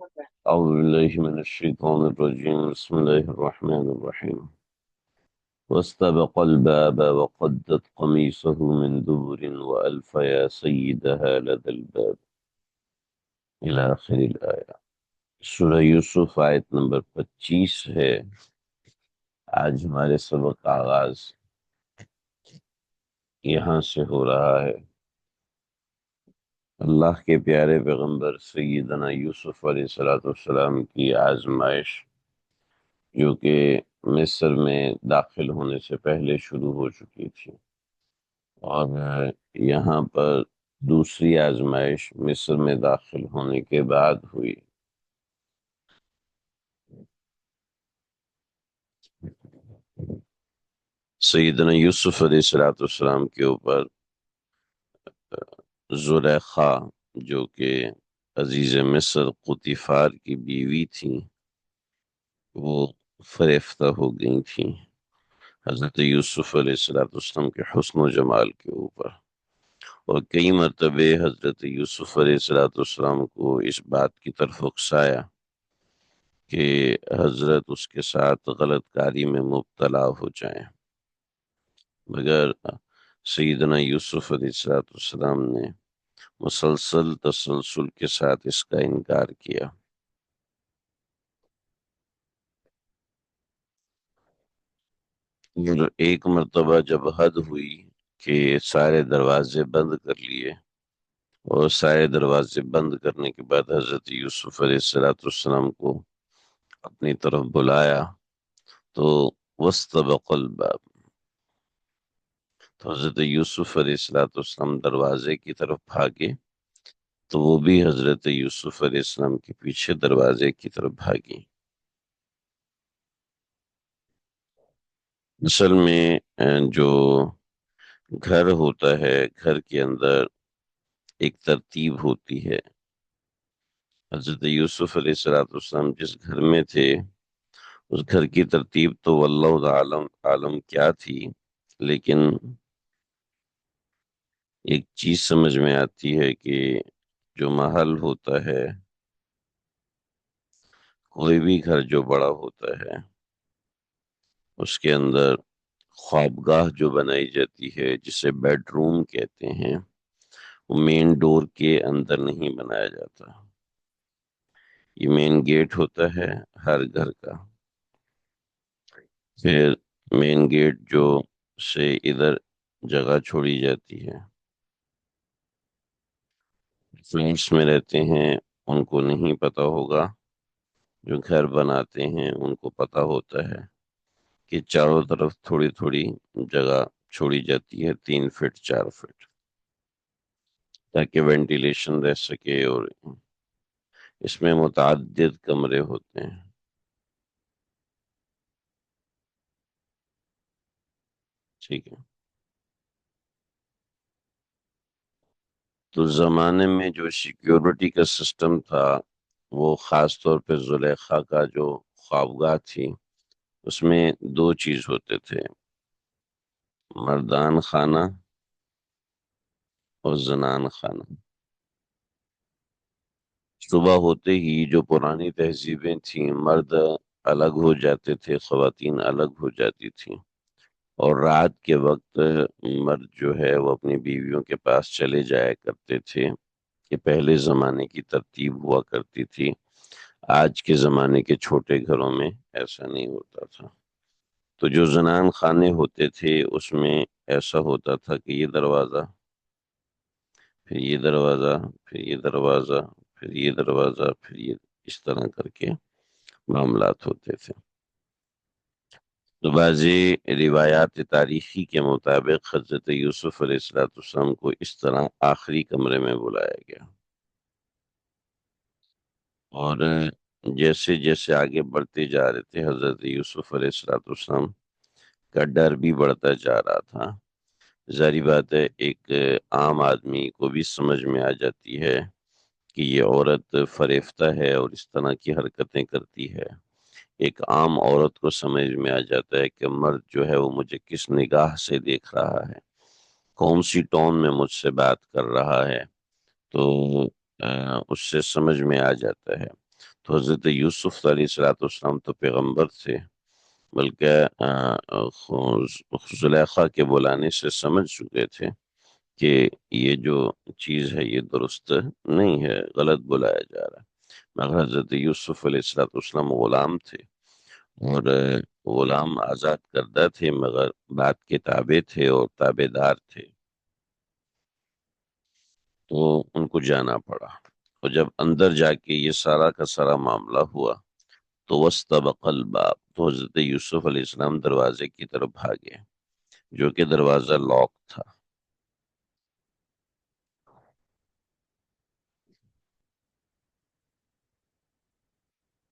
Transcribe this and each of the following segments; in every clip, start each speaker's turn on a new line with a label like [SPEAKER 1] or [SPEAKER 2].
[SPEAKER 1] أعوذ بالله من الشيطان الرجيم بسم الله الرحمن الرحيم واستبق الباب وقدت قميصه من دبر وألف يا سيدها لدى الباب إلى آخر الآية۔ سورہ یوسف آیت نمبر 25 ہے۔ آج ہمارے سبق کا آغاز یہاں سے ہو رہا ہے۔ اللہ کے پیارے پیغمبر سیدنا یوسف علیہ السلام کی آزمائش جو کہ مصر میں داخل ہونے سے پہلے شروع ہو چکی تھی، اور یہاں پر دوسری آزمائش مصر میں داخل ہونے کے بعد ہوئی۔ سیدنا یوسف علیہ السلام کے اوپر زلیخا جو کہ عزیز مصر قطیفار کی بیوی تھی، وہ فریفتہ ہو گئی تھیں حضرت یوسف علیہ السلام کے حسن و جمال کے اوپر، اور کئی مرتبے حضرت یوسف علیہ السلام کو اس بات کی طرف اکسایا کہ حضرت اس کے ساتھ غلط کاری میں مبتلا ہو جائیں، مگر سیدنا یوسف علیہ السلام نے مسلسل تسلسل کے ساتھ اس کا انکار کیا۔ اور ایک مرتبہ جب حد ہوئی کہ سارے دروازے بند کر لیے، اور سارے دروازے بند کرنے کے بعد حضرت یوسف علیہ السلام کو اپنی طرف بلایا تو واستبق الباب، تو حضرت یوسف علیہ السلام دروازے کی طرف بھاگے تو وہ بھی حضرت یوسف علیہ السلام کے پیچھے دروازے کی طرف بھاگی۔ اصل میں جو گھر ہوتا ہے، گھر کے اندر ایک ترتیب ہوتی ہے۔ حضرت یوسف علیہ السلام جس گھر میں تھے، اس گھر کی ترتیب تو واللہ عالم کیا تھی، لیکن ایک چیز سمجھ میں آتی ہے کہ جو محل ہوتا ہے، کوئی بھی گھر جو بڑا ہوتا ہے، اس کے اندر خوابگاہ جو بنائی جاتی ہے جسے بیڈ روم کہتے ہیں، وہ مین ڈور کے اندر نہیں بنایا جاتا۔ یہ مین گیٹ ہوتا ہے ہر گھر کا، پھر مین گیٹ جو سے ادھر جگہ چھوڑی جاتی ہے۔ فلیٹس میں رہتے ہیں ان کو نہیں پتا ہوگا، جو گھر بناتے ہیں ان کو پتا ہوتا ہے کہ چاروں طرف تھوڑی تھوڑی جگہ چھوڑی جاتی ہے، 3 فٹ 4 فٹ، تاکہ وینٹیلیشن رہ سکے، اور اس میں متعدد کمرے ہوتے ہیں۔ ٹھیک ہے، تو زمانے میں جو سیکیورٹی کا سسٹم تھا، وہ خاص طور پہ زلیخا کا جو خوابگاہ تھی، اس میں دو چیز ہوتے تھے: مردان خانہ اور زنان خانہ۔ صبح ہوتے ہی جو پرانی تہذیبیں تھیں، مرد الگ ہو جاتے تھے، خواتین الگ ہو جاتی تھیں، اور رات کے وقت مرد جو ہے وہ اپنی بیویوں کے پاس چلے جایا کرتے تھے۔ کہ پہلے زمانے کی ترتیب ہوا کرتی تھی، آج کے زمانے کے چھوٹے گھروں میں ایسا نہیں ہوتا تھا۔ تو جو زنان خانے ہوتے تھے اس میں ایسا ہوتا تھا کہ یہ دروازہ، پھر یہ دروازہ، پھر یہ دروازہ، پھر یہ دروازہ، پھر یہ، اس طرح کر کے معاملات ہوتے تھے۔ تو بعضی روایات تاریخی کے مطابق حضرت یوسف علیہ السلام کو اس طرح آخری کمرے میں بلایا گیا، اور جیسے جیسے آگے بڑھتے جا رہے تھے، حضرت یوسف علیہ السلام کا ڈر بھی بڑھتا جا رہا تھا۔ ظاہری بات ہے، ایک عام آدمی کو بھی سمجھ میں آ جاتی ہے کہ یہ عورت فریفتہ ہے اور اس طرح کی حرکتیں کرتی ہے۔ ایک عام عورت کو سمجھ میں آ جاتا ہے کہ مرد جو ہے وہ مجھے کس نگاہ سے دیکھ رہا ہے، کون سی ٹون میں مجھ سے بات کر رہا ہے، تو اس سے سمجھ میں آ جاتا ہے۔ تو حضرت یوسف علیہ السلام تو پیغمبر تھے، بلکہ زلیخا کے بلانے سے سمجھ چکے تھے کہ یہ جو چیز ہے یہ درست نہیں ہے، غلط بلایا جا رہا ہے۔ مگر حضرت یوسف علیہ السلام غلام تھے، اور غلام آزاد کردہ تھے، مگر بات کے تابع تھے اور تابع دار تھے، تو ان کو جانا پڑا۔ اور جب اندر جا کے یہ سارا کا سارا معاملہ ہوا تو وَاسْتَبَقَ الْبَابَ، تو حضرت یوسف علیہ السلام دروازے کی طرف بھاگے، جو کہ دروازہ لاک تھا۔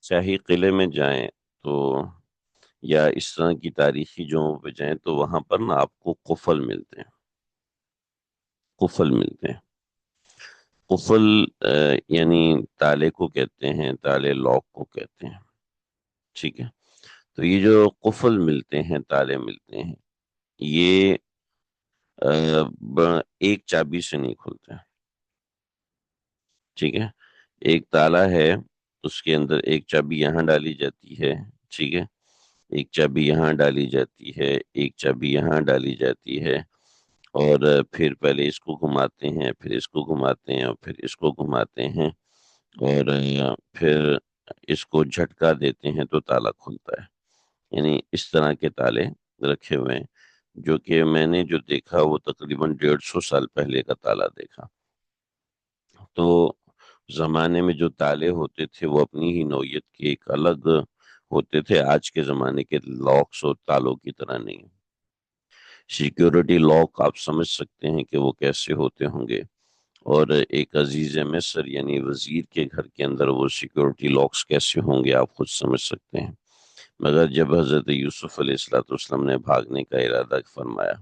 [SPEAKER 1] چاہے قلعے میں جائیں تو، یا اس طرح کی تاریخی جگہوں پہ جائیں تو وہاں پر نا آپ کو قفل ملتے ہیں، قفل ملتے ہیں۔ قفل یعنی تالے کو کہتے ہیں، تالے لاک کو کہتے ہیں، ٹھیک ہے۔ تو یہ جو قفل ملتے ہیں، تالے ملتے ہیں، یہ ایک چابی سے نہیں کھلتے ہیں، ٹھیک ہے۔ ایک تالا ہے، اس کے اندر ایک چابی یہاں ڈالی جاتی ہے، ٹھیک ہے، ایک چابی یہاں ڈالی جاتی ہے، ایک چابی یہاں ڈالی جاتی ہے، اور پھر پہلے اس کو گھماتے ہیں، پھر اس کو گھماتے ہیں، اور پھر اس کو گھماتے ہیں، اور پھر اس کو جھٹکا دیتے ہیں تو تالا کھلتا ہے۔ یعنی اس طرح کے تالے رکھے ہوئے ہیں، جو کہ میں نے جو دیکھا وہ تقریباً 150 سال پہلے کا تالا دیکھا۔ تو زمانے میں جو تالے ہوتے تھے وہ اپنی ہی نوعیت کے ایک الگ ہوتے تھے، آج کے زمانے کے لاکس اور تالوں کی طرح نہیں۔ سیکیورٹی لاک آپ سمجھ سکتے ہیں کہ وہ کیسے ہوتے ہوں گے، اور ایک عزیز مصر یعنی وزیر کے گھر کے اندر وہ سیکیورٹی لاکس کیسے ہوں گے آپ خود سمجھ سکتے ہیں۔ مگر جب حضرت یوسف علیہ السلام نے بھاگنے کا ارادہ فرمایا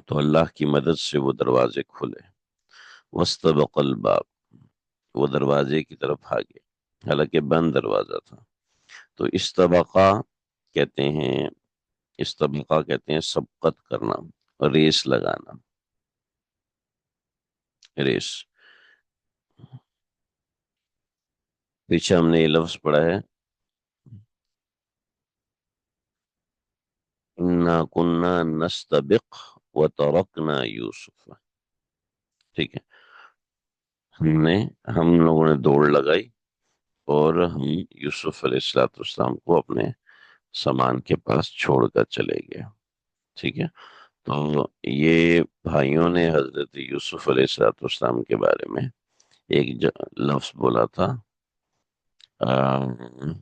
[SPEAKER 1] تو اللہ کی مدد سے وہ دروازے کھلے، وَاسْتَبَقَ الْبَابَ، وہ دروازے کی طرف بھاگے، حالانکہ بند دروازہ تھا۔ تو استبقا کہتے ہیں، استبقا کہتے ہیں سبقت کرنا، ریس لگانا، ریس۔ پیچھے ہم نے یہ لفظ پڑھا ہے، اِنَّا كُنَّا نَسْتَبِقُ وَتَرَكْنَا يُوسُفَ، ٹھیک ہے، ہم لوگوں نے دوڑ لگائی اور ہم یوسف علیہ السلام کو اپنے سامان کے پاس چھوڑ کر چلے گئے، ٹھیک ہے۔ تو یہ بھائیوں نے حضرت یوسف علیہ السلام کے بارے میں ایک لفظ بولا تھا، آم،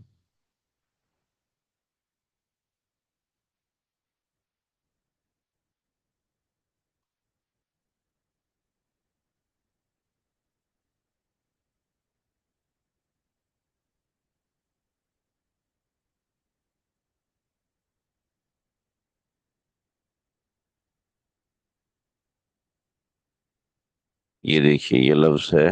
[SPEAKER 1] یہ دیکھیے یہ لفظ ہے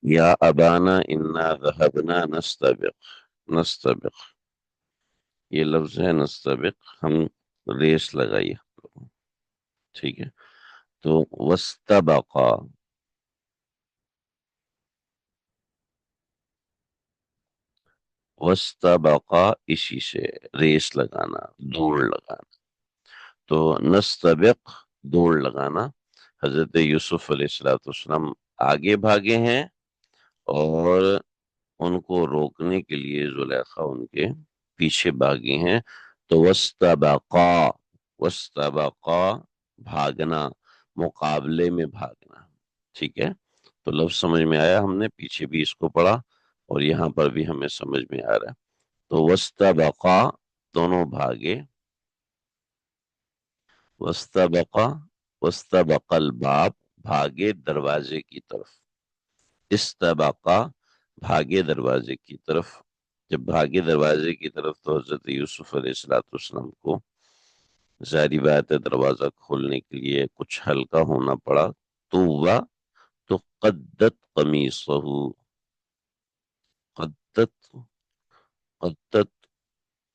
[SPEAKER 1] یا ابانا انا ذهبنا نستبق، نستبق، یہ لفظ ہے نستبق، ہم ریس لگائی، ٹھیک ہے۔ تو وستبقا، وستبقا اسی سے ریس لگانا، دوڑ لگانا۔ تو نستبق دوڑ لگانا، حضرت یوسف علیہ السلام آگے بھاگے ہیں، اور ان کو روکنے کے لیے زلیخا ان کے پیچھے بھاگی ہیں۔ تو وستبقا، وستبقا بھاگنا، مقابلے میں بھاگنا، ٹھیک ہے۔ تو لفظ سمجھ میں آیا، ہم نے پیچھے بھی اس کو پڑھا اور یہاں پر بھی ہمیں سمجھ میں آ رہا ہے۔ تو وستبقا دونوں بھاگے، وستبقا، وستبق الباب بھاگے دروازے کی طرف، استبقا بھاگے دروازے کی طرف۔ جب بھاگے دروازے کی طرف تو حضرت یوسف علیہ السلام کو ظاہری بات ہے دروازہ کھولنے کے لیے کچھ ہلکا ہونا پڑا، تو ہوا تو قدت قمیصہ، قدت، قدت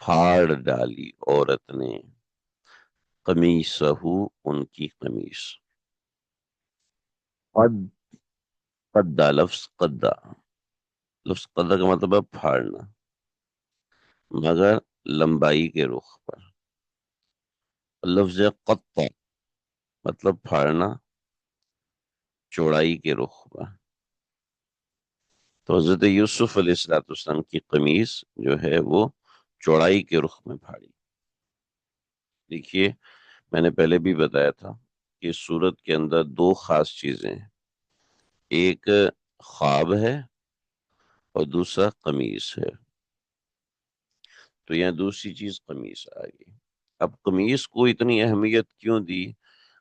[SPEAKER 1] پھاڑ ڈالی عورت نے، قمیصہ ان کی قمیص، قد قدا، لفظ قدا، لفظ قدا کا مطلب ہے پھاڑنا، مگر لمبائی کے رخ پر. لفظ قطع مطلب پھاڑنا چوڑائی کے رخ پر. تو حضرت یوسف علیہ السلام کی قمیص جو ہے وہ چوڑائی کے رخ میں پھاڑی. دیکھیے، میں نے پہلے بھی بتایا تھا کہ سورت کے اندر دو خاص چیزیں ہیں، ایک خواب ہے اور دوسرا قمیص ہے. تو یہاں دوسری چیز قمیص آ گئی. اب قمیص کو اتنی اہمیت کیوں دی؟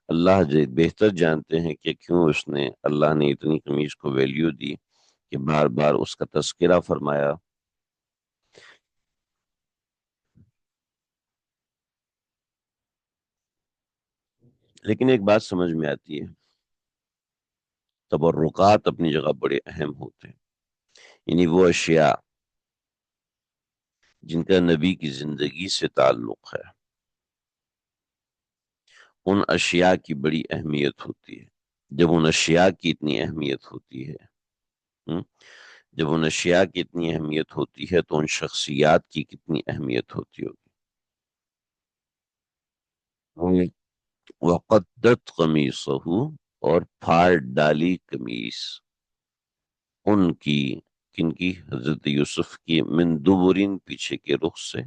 [SPEAKER 1] اللہ بہتر جانتے ہیں کہ کیوں اللہ نے اتنی قمیص کو ویلیو دی کہ بار بار اس کا تذکرہ فرمایا. لیکن ایک بات سمجھ میں آتی ہے، تبرکات اپنی جگہ بڑے اہم ہوتے ہیں. یعنی وہ اشیاء جن کا نبی کی زندگی سے تعلق ہے، ان اشیاء کی بڑی اہمیت ہوتی ہے. جب ان اشیاء کی اتنی اہمیت ہوتی ہے، ہم، جب ان اشیاء کی اتنی اہمیت ہوتی ہے تو ان شخصیات کی کتنی اہمیت ہوتی ہوگی. وقدت قمیصہ، اور پھاڑ ڈالی قمیص ان کی، کن کی؟ حضرت یوسف کی. من دبرین، پیچھے کے رخ سے.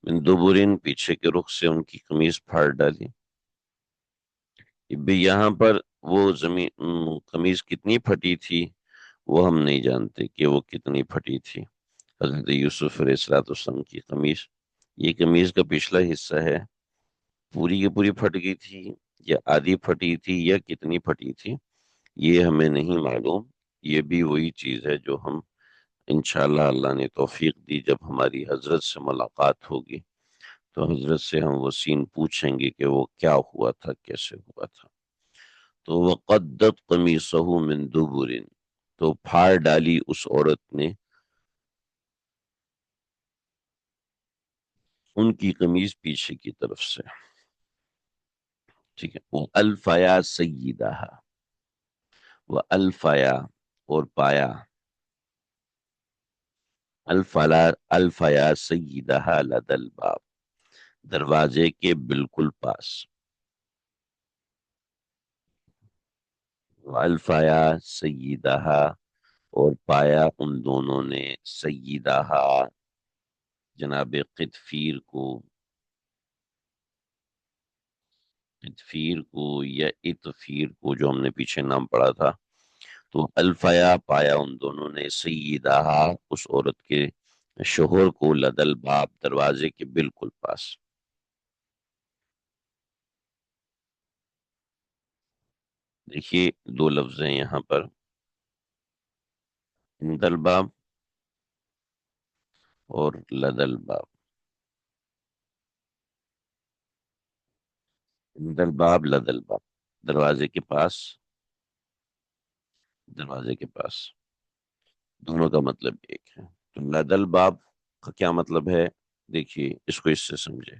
[SPEAKER 1] من دبرین، پیچھے کے رخ سے ان کی قمیص پھاڑ ڈالی. بھی یہاں پر وہ قمیص کتنی پھٹی تھی وہ ہم نہیں جانتے کہ وہ کتنی پھٹی تھی. حضرت یوسف علیہ السلام کی قمیص، یہ قمیص کا پچھلا حصہ ہے، پوری کی پوری پھٹ گئی تھی یا آدھی پھٹی تھی یا کتنی پھٹی تھی یہ ہمیں نہیں معلوم. یہ بھی وہی چیز ہے جو ہم انشاءاللہ، اللہ نے توفیق دی، جب ہماری حضرت سے ملاقات ہوگی تو حضرت سے ہم وہ سین پوچھیں گے کہ وہ کیا ہوا تھا، کیسے ہوا تھا. تو وقدت قمیصہ من دبر، تو پھاڑ ڈالی اس عورت نے ان کی قمیص پیچھے کی طرف سے. ٹھیک ہے. وہ الفیا سیدہ، وہ الفیا اور پایا، الفیا سیدہ لدى الباب، دروازے کے بالکل پاس. الفیا سیدہ، اور پایا ان دونوں نے، سیدہ جناب قطفیر کو، قطفیر کو یا اطفیر کو، جو ہم نے پیچھے نام پڑھا تھا. تو الفیا پایا ان دونوں نے، سیدہ اس عورت کے شوہر کو، لدل باب دروازے کے بالکل پاس. دیکھیے دو لفظ ہیں یہاں پر، اندل باب اور لدل باب. اندل باب لدل باب، دروازے کے پاس، دروازے کے پاس، دونوں کا مطلب ایک ہے. تو لدل باب کا کیا مطلب ہے؟ دیکھیے اس کو اس سے سمجھے.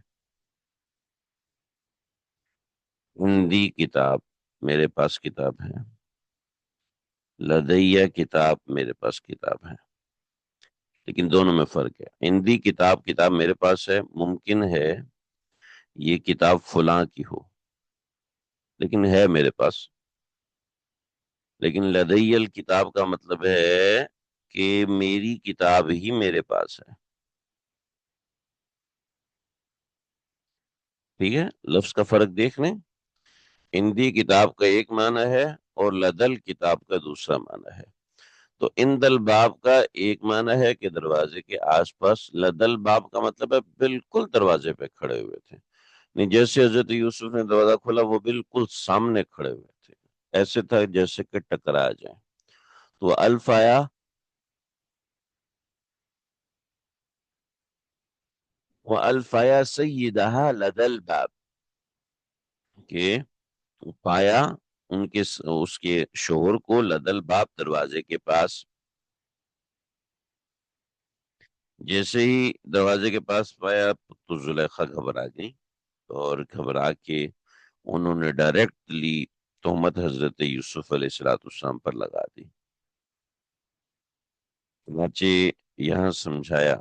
[SPEAKER 1] ہندی کتاب، میرے پاس کتاب ہے. لدیہ کتاب، میرے پاس کتاب ہے. لیکن دونوں میں فرق ہے. ہندی کتاب، کتاب میرے پاس ہے، ممکن ہے یہ کتاب فلاں کی ہو لیکن ہے میرے پاس. لیکن لدی الکتاب کا مطلب ہے کہ میری کتاب ہی میرے پاس ہے. ٹھیک ہے، لفظ کا فرق دیکھ لیں. ہندی کتاب کا ایک معنی ہے اور لدل کتاب کا دوسرا معنی ہے. تو اندل باب کا ایک معنی ہے کہ دروازے کے آس پاس، لدل باب کا مطلب ہے بالکل دروازے پہ کھڑے ہوئے تھے. نہیں، جیسے حضرت یوسف نے دروازہ کھولا وہ بالکل سامنے کھڑے ہوئے تھے، ایسے تھا جیسے کہ ٹکرا جائیں. تو الفایا، وہ الفایا سیدہا لدل باب، کہ پایا ان کے اس کے شوہر کو، لدل باب دروازے کے پاس. جیسے ہی دروازے کے پاس پایا تو زلیخا گھبرا گئی، اور گھبرا کے انہوں نے ڈائریکٹلی تہمت حضرت یوسف علیہ السلام پر لگا دی۔ چنانچہ یہاں سمجھایا،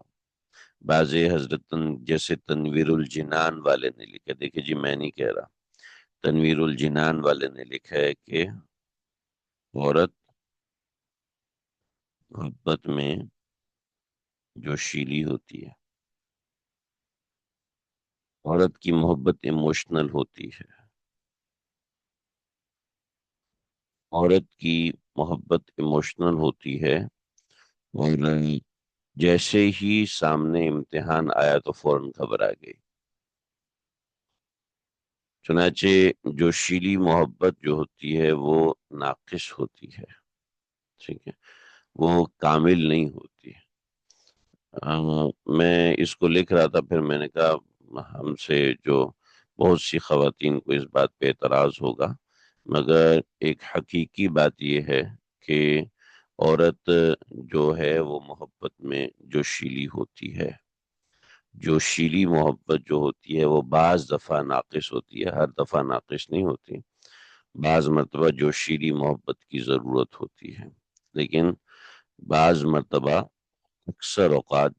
[SPEAKER 1] بعض حضرت جیسے تنویر الجنان والے نے لکھا، دیکھیں جی میں نہیں کہہ رہا، تنویر الجنان والے نے لکھا ہے کہ عورت محبت میں جو شیلی ہوتی ہے، عورت کی محبت ایموشنل ہوتی ہے، عورت کی محبت ایموشنل ہوتی ہے، اور جیسے ہی سامنے امتحان آیا تو فوراً گھبرا گئی۔ چنانچہ جو شیلی محبت جو ہوتی ہے وہ ناقص ہوتی ہے، ٹھیک ہے، وہ کامل نہیں ہوتی۔ میں اس کو لکھ رہا تھا، پھر میں نے کہا ہم سے جو بہت سی خواتین کو اس بات پہ اعتراض ہوگا، مگر ایک حقیقی بات یہ ہے کہ عورت جو ہے وہ محبت میں جو شیلی ہوتی ہے، جو شیلی محبت جو ہوتی ہے وہ بعض دفعہ ناقص ہوتی ہے، ہر دفعہ ناقص نہیں ہوتی، بعض مرتبہ جو شیلی محبت کی ضرورت ہوتی ہے، لیکن بعض مرتبہ، اکثر اوقات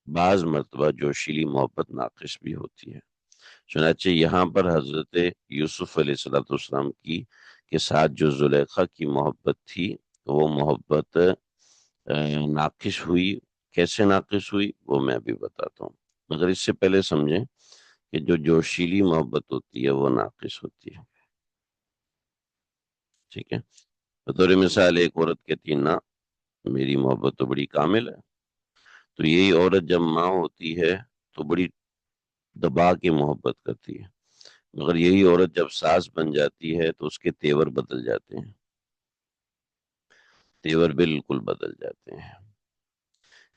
[SPEAKER 1] بعض مرتبہ جو شیلی محبت ناقص بھی ہوتی ہے۔ چنانچہ یہاں پر حضرت یوسف علیہ السلام کی کے ساتھ جو زلیخا کی محبت تھی، وہ محبت ناقص ہوئی۔ کیسے ناقص ہوئی وہ میں بھی بتاتا ہوں، مگر اس سے پہلے سمجھیں کہ جو جوشیلی محبت ہوتی ہے وہ ناقص ہوتی ہے، ٹھیک ہے۔ بطور مثال ایک عورت کہتی ہے نا میری محبت تو بڑی کامل ہے، تو یہی عورت جب ماں ہوتی ہے تو بڑی دبا کے محبت کرتی ہے، مگر یہی عورت جب ساس بن جاتی ہے تو اس کے تیور بدل جاتے ہیں، تیور بالکل بدل جاتے ہیں۔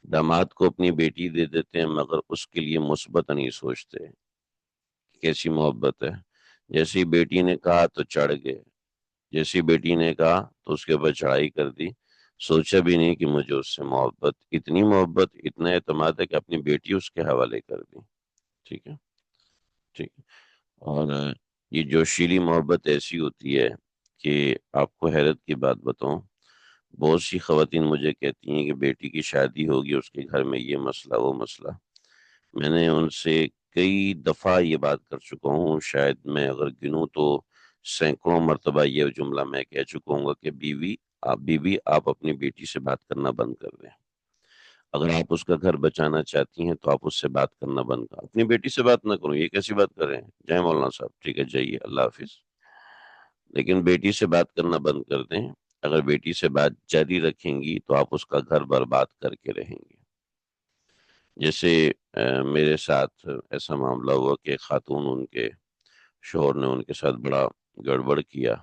[SPEAKER 1] داماد کو اپنی بیٹی دے دیتے ہیں مگر اس کے لیے مثبت نہیں سوچتے، کیسی محبت ہے، جیسی بیٹی نے کہا تو چڑھ گئے، جیسی بیٹی نے کہا تو اس کے اوپر چڑھائی کر دی، سوچا بھی نہیں کہ مجھے اس سے محبت، اتنی محبت، اتنا اعتماد ہے کہ اپنی بیٹی اس کے حوالے کر دی، ٹھیک ہے، ٹھیک ہے۔ اور یہ جوشیلی محبت ایسی ہوتی ہے کہ آپ کو حیرت کی بات بتاؤں، بہت سی خواتین مجھے کہتی ہیں کہ بیٹی کی شادی ہوگی، اس کے گھر میں یہ مسئلہ وہ مسئلہ۔ میں نے ان سے کئی دفعہ یہ بات کر چکا ہوں، شاید میں اگر گنوں تو سینکڑوں مرتبہ یہ جملہ میں کہہ چکا ہوں گا کہ بیوی آپ اپنی بیٹی سے بات کرنا بند کر دیں، اگر آپ اس کا گھر بچانا چاہتی ہیں تو آپ اس سے بات کرنا بند کریں، اپنی بیٹی سے بات نہ کروں، یہ کیسی بات کر رہے ہیں، جائیں مولانا صاحب، ٹھیک ہے جائیے، اللہ حافظ، لیکن بیٹی سے بات کرنا بند کر دیں۔ اگر بیٹی سے بات جاری رکھیں گی تو آپ اس کا گھر برباد کر کے رہیں گے۔ جیسے میرے ساتھ ایسا معاملہ ہوا کہ خاتون، ان کے شوہر نے ان کے ساتھ بڑا گڑبڑ کیا،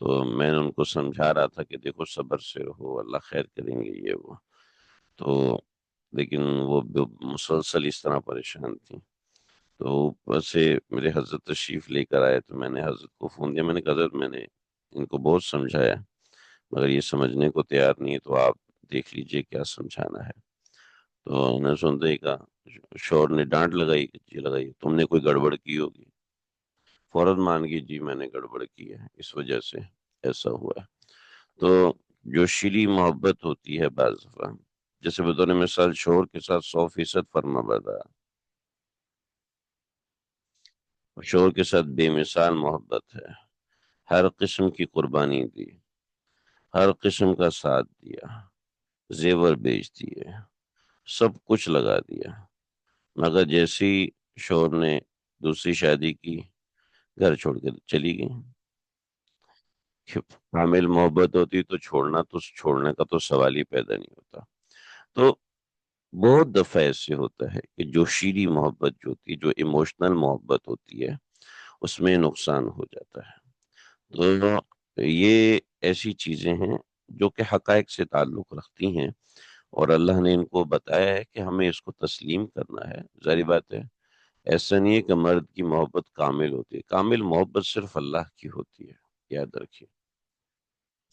[SPEAKER 1] تو میں نے ان کو سمجھا رہا تھا کہ دیکھو صبر سے رہو، اللہ خیر کریں گے، یہ وہ، تو لیکن وہ مسلسل اس طرح پریشان تھی، تو اوپر سے میرے حضرت تشریف لے کر آئے، تو میں نے حضرت کو فون دیا، میں نے کہا حضرت میں نے ان کو بہت سمجھایا مگر یہ سمجھنے کو تیار نہیں ہے، تو آپ دیکھ لیجئے کیا سمجھانا ہے۔ تو انہوں نے سنتے ہی کہا، شوہر نے ڈانٹ لگائی کہ جی لگائی، تم نے کوئی گڑبڑ کی ہوگی، فوراً مان گئی جی میں نے گڑبڑ کی ہے، اس وجہ سے ایسا ہوا ہے۔ تو جو شیلی محبت ہوتی ہے بعض دفعہ، جیسے بطور مثال شوہر کے ساتھ 100% فرما بردار، شوہر کے ساتھ بے مثال محبت ہے، ہر قسم کی قربانی دی، ہر قسم کا ساتھ دیا، زیور بیچ دیے، سب کچھ لگا دیا، مگر جیسی شوہر نے دوسری شادی کی گھر چھوڑ کے چلی گئی۔ کامل محبت ہوتی تو چھوڑنے کا تو سوال ہی پیدا نہیں ہوتا۔ تو بہت دفعہ ایسے ہوتا ہے کہ جو شیریں محبت جو ہوتی ہے، جو ایموشنل محبت ہوتی ہے، اس میں نقصان ہو جاتا ہے۔ تو یہ ایسی چیزیں ہیں جو کہ حقائق سے تعلق رکھتی ہیں، اور اللہ نے ان کو بتایا ہے کہ ہمیں اس کو تسلیم کرنا ہے۔ ظاہر بات ہے ایسا نہیں ہے کہ مرد کی محبت کامل ہوتی ہے، کامل محبت صرف اللہ کی ہوتی ہے، یاد رکھیے،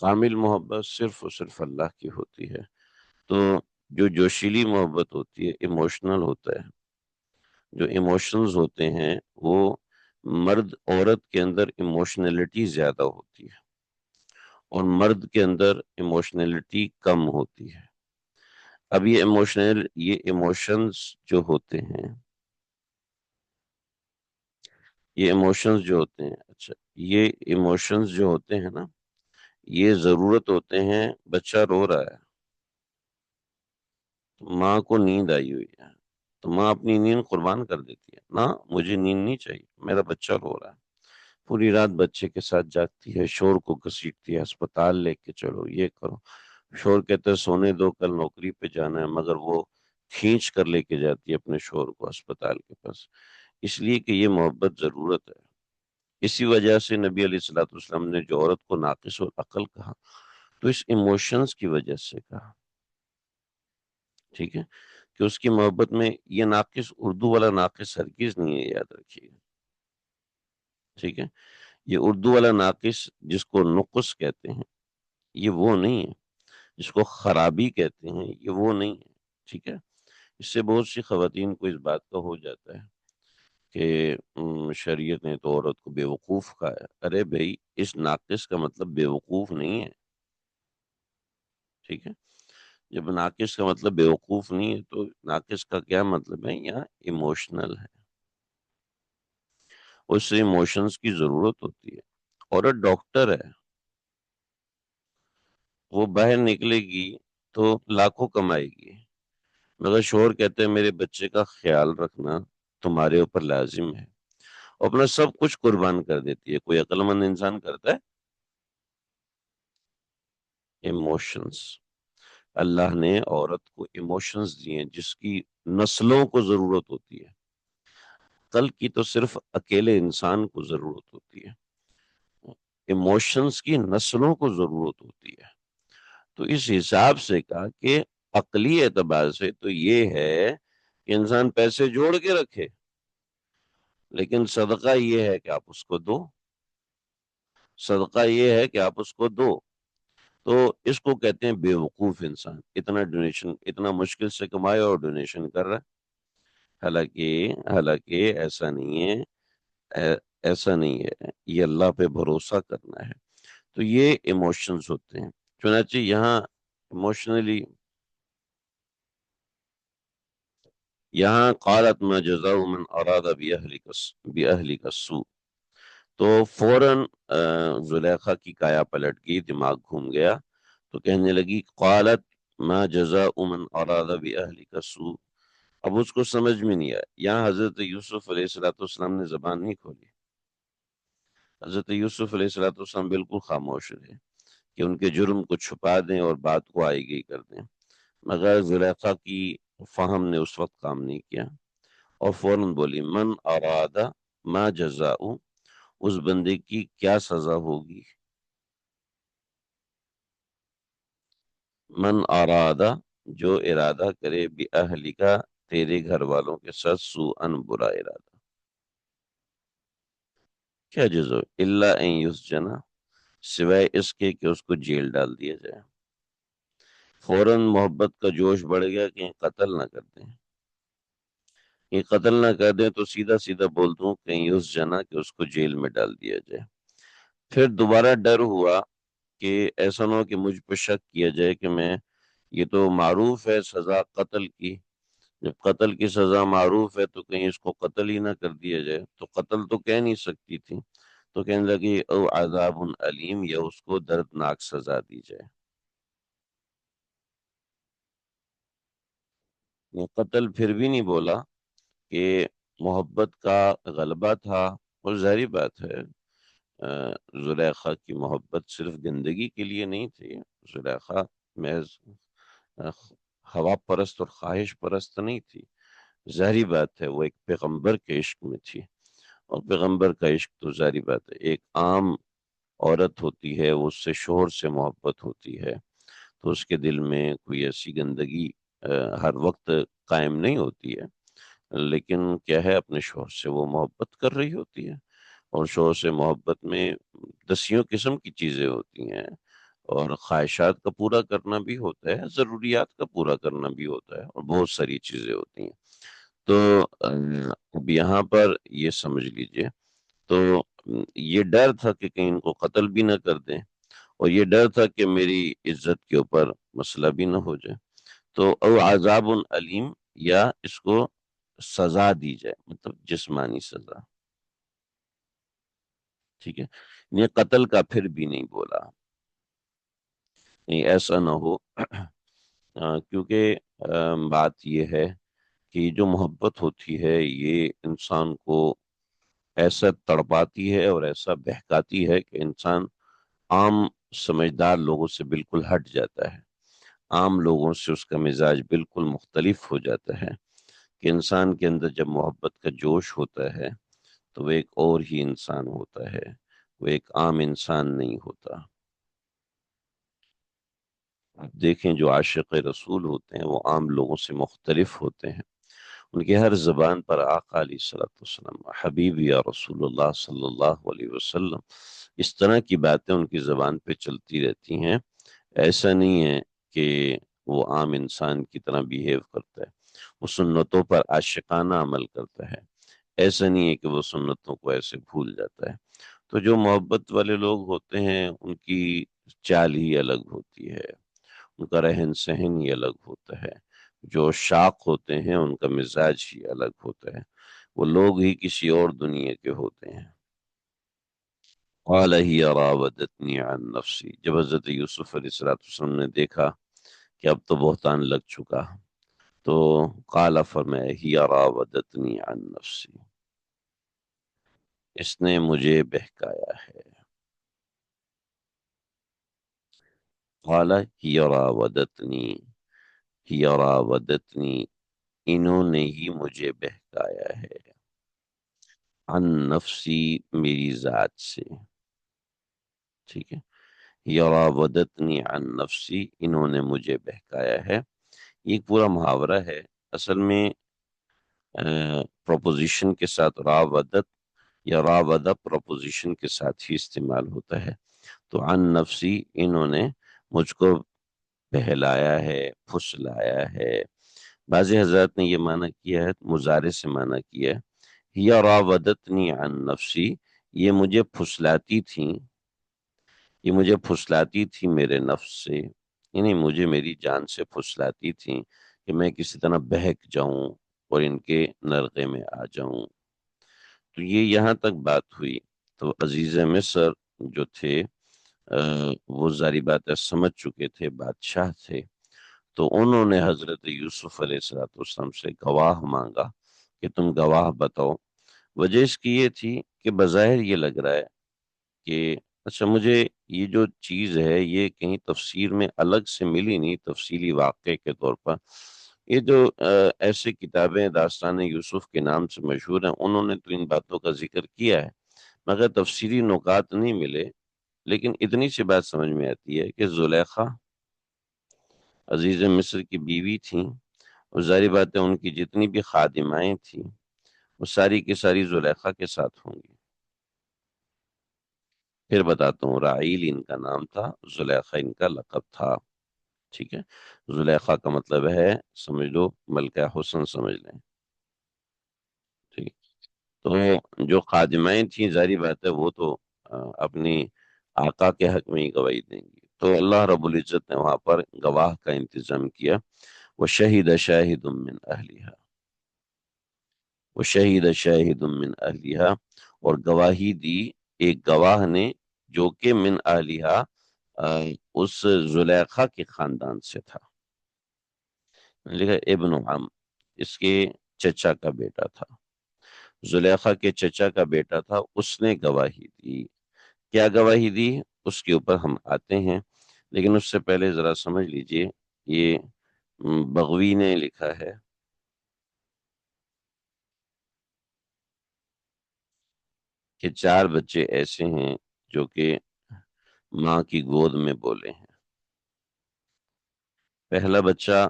[SPEAKER 1] کامل محبت صرف اور صرف اللہ کی ہوتی ہے۔ تو جو جوشیلی محبت ہوتی ہے، ایموشنل ہوتا ہے، جو ایموشنز ہوتے ہیں وہ عورت کے اندر ایموشنلٹی زیادہ ہوتی ہے اور مرد کے اندر ایموشنلٹی کم ہوتی ہے۔ اب یہ ایموشنز جو ہوتے ہیں، یہ ایموشنز جو ہوتے ہیں، اچھا، یہ ایموشنز جو ہوتے ہیں نا، یہ ضرورت ہوتے ہیں۔ بچہ رو رہا ہے، ماں کو نیند آئی ہوئی ہے، تو ماں اپنی نیند قربان کر دیتی ہے، نہ مجھے نیند نہیں چاہیے، میرا بچہ رو رہا ہے، پوری رات بچے کے ساتھ جاگتی ہے، شور کو گھسیٹتی ہے، اسپتال لے کے چلو، یہ کرو۔ شور کہتے ہیں سونے دو، کل نوکری پہ جانا ہے، مگر وہ کھینچ کر لے کے جاتی ہے اپنے شور کو اسپتال کے پاس، اس لیے کہ یہ محبت ضرورت ہے۔ اسی وجہ سے نبی علیہ الصلوۃ والسلام نے جو عورت کو ناقص العقل کہا، تو اس ایموشنز کی وجہ سے کہا، ٹھیک ہے، کہ اس کی محبت میں یہ ناقص، اردو والا ناقص ہرگز نہیں ہے، یاد رکھیے گا، ٹھیک ہے۔ یہ اردو والا ناقص جس کو نقص کہتے ہیں، یہ وہ نہیں ہے، جس کو خرابی کہتے ہیں، یہ وہ نہیں ہے، ٹھیک ہے۔ اس سے بہت سی خواتین کو اس بات کا ہو جاتا ہے کہ شریعت نے تو عورت کو بے وقوف کہا ہے۔ ارے بھائی، اس ناقص کا مطلب بے وقوف نہیں ہے، ٹھیک ہے۔ جب ناقص کا مطلب بے وقوف نہیں ہے تو ناقص کا کیا مطلب ہے؟ یہاں ایموشنل ہے، اس سے ایموشنز کی ضرورت ہوتی ہے۔ عورت ڈاکٹر ہے، وہ باہر نکلے گی تو لاکھوں کمائے گی، مگر شوہر کہتے ہیں میرے بچے کا خیال رکھنا تمہارے اوپر لازم ہے، اور اپنا سب کچھ قربان کر دیتی ہے۔ کوئی عقل مند انسان کرتا ہے؟ ایموشنز، اللہ نے عورت کو ایموشنز دیے ہیں جس کی نسلوں کو ضرورت ہوتی ہے، کل کی تو صرف اکیلے انسان کو ضرورت ہوتی ہے، ایموشنز کی نسلوں کو ضرورت ہوتی ہے۔ تو اس حساب سے کہا کہ عقلی اعتبار سے تو یہ ہے کہ انسان پیسے جوڑ کے رکھے، لیکن صدقہ یہ ہے کہ آپ اس کو دو، صدقہ یہ ہے کہ آپ اس کو دو۔ تو اس کو کہتے ہیں بے وقوف انسان، اتنا ڈونیشن، اتنا مشکل سے کمائے اور ڈونیشن کر رہا ہے۔ حالانکہ ایسا نہیں ہے، ایسا نہیں ہے، یہ اللہ پہ بھروسہ کرنا ہے۔ تو یہ ایموشنز ہوتے ہیں، چنانچہ یہاں ایموشنلی، یہاں قالت ما جزاء من اراد باہلک السوء، تو فوراً زلیخا کی کایا پلٹ گئی، دماغ گھوم گیا، تو کہنے لگی قالت ما جزاء من اراد باہلک السوء۔ اب اس کو سمجھ میں نہیں آیا، یہاں حضرت یوسف علیہ السلام نے زبان نہیں کھولی، حضرت یوسف علیہ السلام بالکل خاموش رہے کہ ان کے جرم کو چھپا دیں اور بات کو آئی گئی کر دیں، مگر زلیخا کی فہم نے اس وقت کام نہیں کیا، اور فوراً بولی من ارادہ ما جزاء، اس بندے کی کیا سزا ہوگی؟ من ارادہ، جو ارادہ کرے باہلکا، تیرے گھر والوں کے ساتھ، سوءن، برا ارادہ، کیا جزا؟ الا ان یسجنا، سوائے اس کے کہ اس کو جیل ڈال دیا جائے۔ فوراً محبت کا جوش بڑھ گیا کہ قتل نہ کر دیں، یہ قتل نہ کر دیں، تو سیدھا سیدھا بول دوں کہیں یسجنا، کہ اس کو جیل میں ڈال دیا جائے۔ پھر دوبارہ ڈر ہوا کہ ایسا نہ ہو کہ مجھ پہ شک کیا جائے کہ میں، یہ تو معروف ہے سزا قتل کی، جب قتل کی سزا معروف ہے تو کہیں اس کو قتل ہی نہ کر دیا جائے، تو قتل تو کہہ نہیں سکتی تھی، تو کہنے لگی او عذاب علیم، یا اس کو دردناک سزا دی جائے۔ یہ قتل پھر بھی نہیں بولا کہ محبت کا غلبہ تھا، اور ظاہری بات ہے زلیخا کی محبت صرف گندگی کے لیے نہیں تھی، زلیخا محض ہوا پرست اور خواہش پرست نہیں تھی، ظاہری بات ہے وہ ایک پیغمبر کے عشق میں تھی، اور پیغمبر کا عشق تو ظاہری بات ہے ایک عام عورت ہوتی ہے، وہ اس سے شوہر سے محبت ہوتی ہے، تو اس کے دل میں کوئی ایسی گندگی ہر وقت قائم نہیں ہوتی ہے، لیکن کیا ہے، اپنے شوہر سے وہ محبت کر رہی ہوتی ہے، اور شوہر سے محبت میں دسیوں قسم کی چیزیں ہوتی ہیں، اور خواہشات کا پورا کرنا بھی ہوتا ہے، ضروریات کا پورا کرنا بھی ہوتا ہے، اور بہت ساری چیزیں ہوتی ہیں۔ تو اب یہاں پر یہ سمجھ لیجئے تو یہ ڈر تھا کہ کہیں ان کو قتل بھی نہ کر دیں، اور یہ ڈر تھا کہ میری عزت کے اوپر مسئلہ بھی نہ ہو جائے، تو او عذاب علیم، یا اس کو سزا دی جائے، مطلب جسمانی سزا، ٹھیک ہے، یہ قتل کا پھر بھی نہیں بولا، نہیں ایسا نہ ہو کیونکہ بات یہ ہے کہ جو محبت ہوتی ہے یہ انسان کو ایسا تڑپاتی ہے اور ایسا بہکاتی ہے کہ انسان عام سمجھدار لوگوں سے بالکل ہٹ جاتا ہے، عام لوگوں سے اس کا مزاج بالکل مختلف ہو جاتا ہے، کہ انسان کے اندر جب محبت کا جوش ہوتا ہے تو وہ ایک اور ہی انسان ہوتا ہے، وہ ایک عام انسان نہیں ہوتا۔ آپ دیکھیں جو عاشق رسول ہوتے ہیں وہ عام لوگوں سے مختلف ہوتے ہیں، ان کے ہر زبان پر آقا علیہ الصلوۃ والسلام، حبیب یا رسول اللہ صلی اللہ علیہ وسلم، اس طرح کی باتیں ان کی زبان پہ چلتی رہتی ہیں، ایسا نہیں ہے کہ وہ عام انسان کی طرح بیہیو کرتا ہے، وہ سنتوں پر عاشقانہ عمل کرتا ہے، ایسا نہیں ہے کہ وہ سنتوں کو ایسے بھول جاتا ہے۔ تو جو محبت والے لوگ ہوتے ہیں ان کی چال ہی الگ ہوتی ہے، ان کا رہن سہن ہی الگ ہوتا ہے، جو شاق ہوتے ہیں ان کا مزاج ہی الگ ہوتا ہے، وہ لوگ ہی کسی اور دنیا کے ہوتے ہیں۔ قال ہی راودتنی عن نفسی، جب حضرت یوسف علیہ السلام نے دیکھا کہ اب تو بہتان لگ چکا، تو قال فرمایا ہی راودتنی عن نفسی، اس نے مجھے بہکایا ہے، قال ہی راودتنی، ہی راودتنی، انہوں نے ہی مجھے بہکایا ہے، عن نفسی، میری ذات سے، ٹھیک ہے، یراودتنی عن نفسی، انہوں نے مجھے بہکایا ہے، یہ ایک پورا محاورہ ہے، اصل میں پروپوزیشن کے ساتھ راودت یا راودہ پروپوزیشن کے ساتھ ہی استعمال ہوتا ہے، تو عن نفسی، انہوں نے مجھ کو بہلایا ہے، پھسلایا ہے، بعض حضرات نے یہ معنی کیا ہے، مضارع سے معنی کیا ہے، یا راودتنی عن نفسی، یہ مجھے پھسلاتی تھیں، یہ مجھے پھسلاتی تھی میرے نفس سے، یعنی مجھے میری جان سے پھسلاتی تھیں کہ میں کسی طرح بہک جاؤں اور ان کے نرغے میں آ جاؤں، تو یہ یہاں تک بات ہوئی، تو عزیز مصر جو تھے وہ ظاہری بات ہے سمجھ چکے تھے، بادشاہ تھے، تو انہوں نے حضرت یوسف علیہ السلام سے گواہ مانگا کہ تم گواہ بتاؤ، وجہ اس کی یہ تھی کہ بظاہر یہ لگ رہا ہے کہ اچھا مجھے یہ جو چیز ہے یہ کہیں تفسیر میں الگ سے ملی نہیں، تفصیلی واقعے کے طور پر، یہ جو ایسے کتابیں داستان یوسف کے نام سے مشہور ہیں انہوں نے تو ان باتوں کا ذکر کیا ہے، مگر تفصیلی نکات نہیں ملے، لیکن اتنی سی بات سمجھ میں آتی ہے کہ زلیخا عزیز مصر کی بیوی تھیں، اور ظاہری بات ہے ان کی جتنی بھی خادمائیں تھیں وہ ساری کی ساری زلیخا کے ساتھ ہوں گی۔ پھر بتاتا ہوں، رعیل ان کا نام تھا، زلیخا ان کا لقب تھا، ٹھیک ہے، زلیخا کا مطلب ہے سمجھ لو ملکہ حسن سمجھ لیں، ٹھیک، تو جو خادمائیں تھیں ظاہری بات ہے وہ تو اپنی آقا کے حق میں ہی گواہی دیں گی، تو اللہ رب العزت نے وہاں پر گواہ کا انتظام کیا، وَشَهِدَ شَاهِدٌ مِّنْ أَهْلِهَا، وَشَهِدَ شَاهِدٌ مِّنْ أَهْلِهَا، اور گواہی دی ایک گواہ نے جو کہ من اہلیہا اس زلیخا کے خاندان سے تھا، لکھا ابن عم، اس کے چچا کا بیٹا تھا، زلیخا کے چچا کا بیٹا تھا، اس نے گواہی دی، کیا گواہی دی اس کے اوپر ہم آتے ہیں، لیکن اس سے پہلے ذرا سمجھ لیجئے، یہ بغوی نے لکھا ہے کہ چار بچے ایسے ہیں جو کہ ماں کی گود میں بولے ہیں، پہلا بچہ،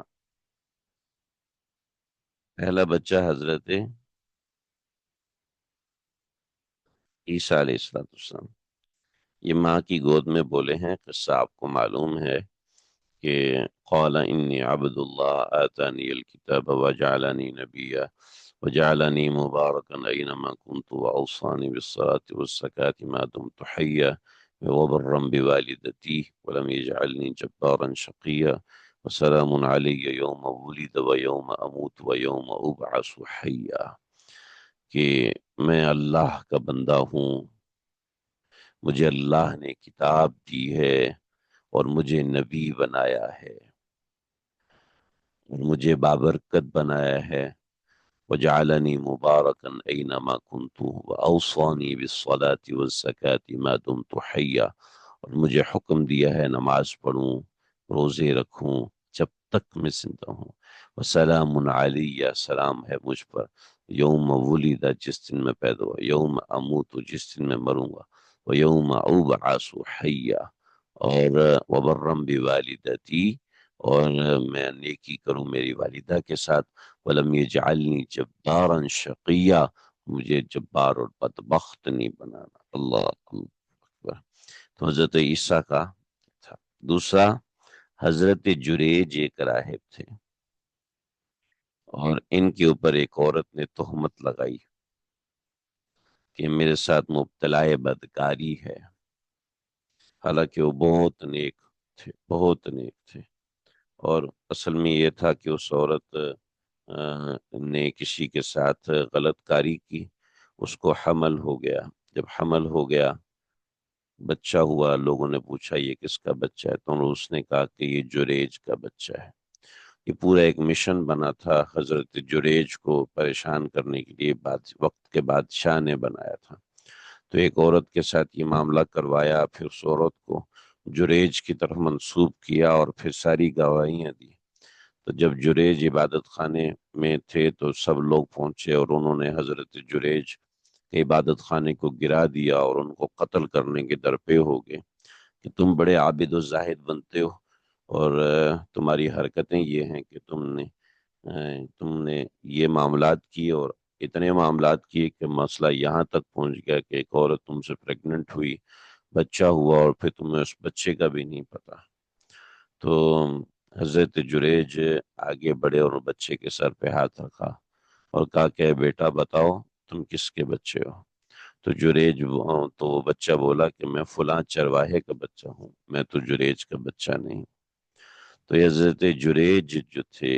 [SPEAKER 1] حضرت عیسیٰ علیہ السلام، یہ ماں کی گود میں بولے ہیں، قصہ آپ کو معلوم ہے کہ قال انی عبد اللہ آتانی الکتاب وجعلنی نبیا وجعلني مباركا أينما كنت وأوصاني بالصلاة والزكاة ما دمت حيا وبرا بوالدتي ولم يجعلني جبارا شقيا وسلام علي يوم ولد ويوم أموت ويوم أبعث حيا. کہ میں اللہ کا بندہ ہوں، مجھے اللہ نے کتاب دی ہے اور مجھے نبی بنایا ہے اور مجھے بابرکت بنایا ہے. وجعلني مباركا أينما كنت وأوصاني بالصلاة والزكاة ما دمت حيا، اور مجھے حکم دیا ہے نماز پڑھوں، روزے رکھوں جب تک میں زندہ ہوں. وسلام علی، سلام ہے مجھ پر، یوم ولدہ جس دن میں پیدا ہوا، یوم اموت جس دن میں مروں گا، ویوم ابعث حیا، اور وبرم بوالدتی، اور میں نیکی کروں میری والدہ کے ساتھ. وَلَمْ يَجْعَلْنِي جَبَّارًا شَقِيًّا، مجھے جبار اور بدبخت نہیں بنانا. اللہ اکبر. تو حضرت عیسیٰ کا تھا. دوسرا، حضرت جریج ایک راہب تھے، اور ان کے اوپر ایک عورت نے تہمت لگائی کہ میرے ساتھ مبتلا بدکاری ہے، حالانکہ وہ بہت نیک تھے، بہت نیک تھے. اور اصل میں یہ تھا کہ اس عورت نے کسی کے ساتھ غلط کاری کی، اس کو حمل ہو گیا. جب حمل ہو گیا، بچہ ہوا، لوگوں نے پوچھا یہ کس کا بچہ ہے، تو اس نے کہا کہ یہ جریج کا بچہ ہے. یہ پورا ایک مشن بنا تھا، حضرت جریج کو پریشان کرنے کے لیے وقت کے بادشاہ نے بنایا تھا. تو ایک عورت کے ساتھ یہ معاملہ کروایا، پھر اس عورت کو جریج کی طرف منسوب کیا اور پھر ساری گواہیاں دی. تو جب جریج عبادت خانے میں تھے تو سب لوگ پہنچے اور انہوں نے حضرت جریج کے عبادت خانے کو گرا دیا اور ان کو قتل کرنے کے درپے ہو گئے کہ تم بڑے عابد و زاہد بنتے ہو، اور تمہاری حرکتیں یہ ہیں کہ تم نے یہ معاملات کی، اور اتنے معاملات کیے کہ مسئلہ یہاں تک پہنچ گیا کہ ایک عورت تم سے پریگننٹ ہوئی، بچہ ہوا، اور پھر تمہیں اس بچے کا بھی نہیں پتا. تو حضرت جریج آگے بڑھے اور بچے کے سر پہ ہاتھ رکھا اور کہا کہ بیٹا بتاؤ تم کس کے بچے ہو. تو تو وہ بچہ بولا کہ میں فلاں چرواہے کا بچہ ہوں، میں تو جریج کا بچہ نہیں. تو یہ حضرت جریج جو تھے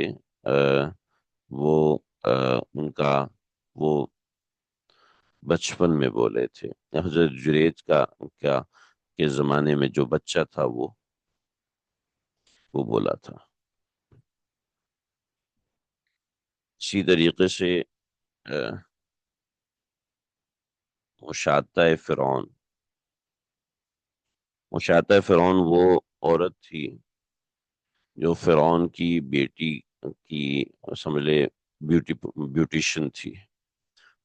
[SPEAKER 1] وہ ان کا وہ بچپن میں بولے تھے. حضرت جریج کا کیا کے زمانے میں جو بچہ تھا وہ بولا تھا. اسی طریقے سے مشاطہ فرعون، مشاطہ فرعون وہ عورت تھی جو فرعون کی بیٹی کی، سمجھ لے، بیوٹیشن تھی.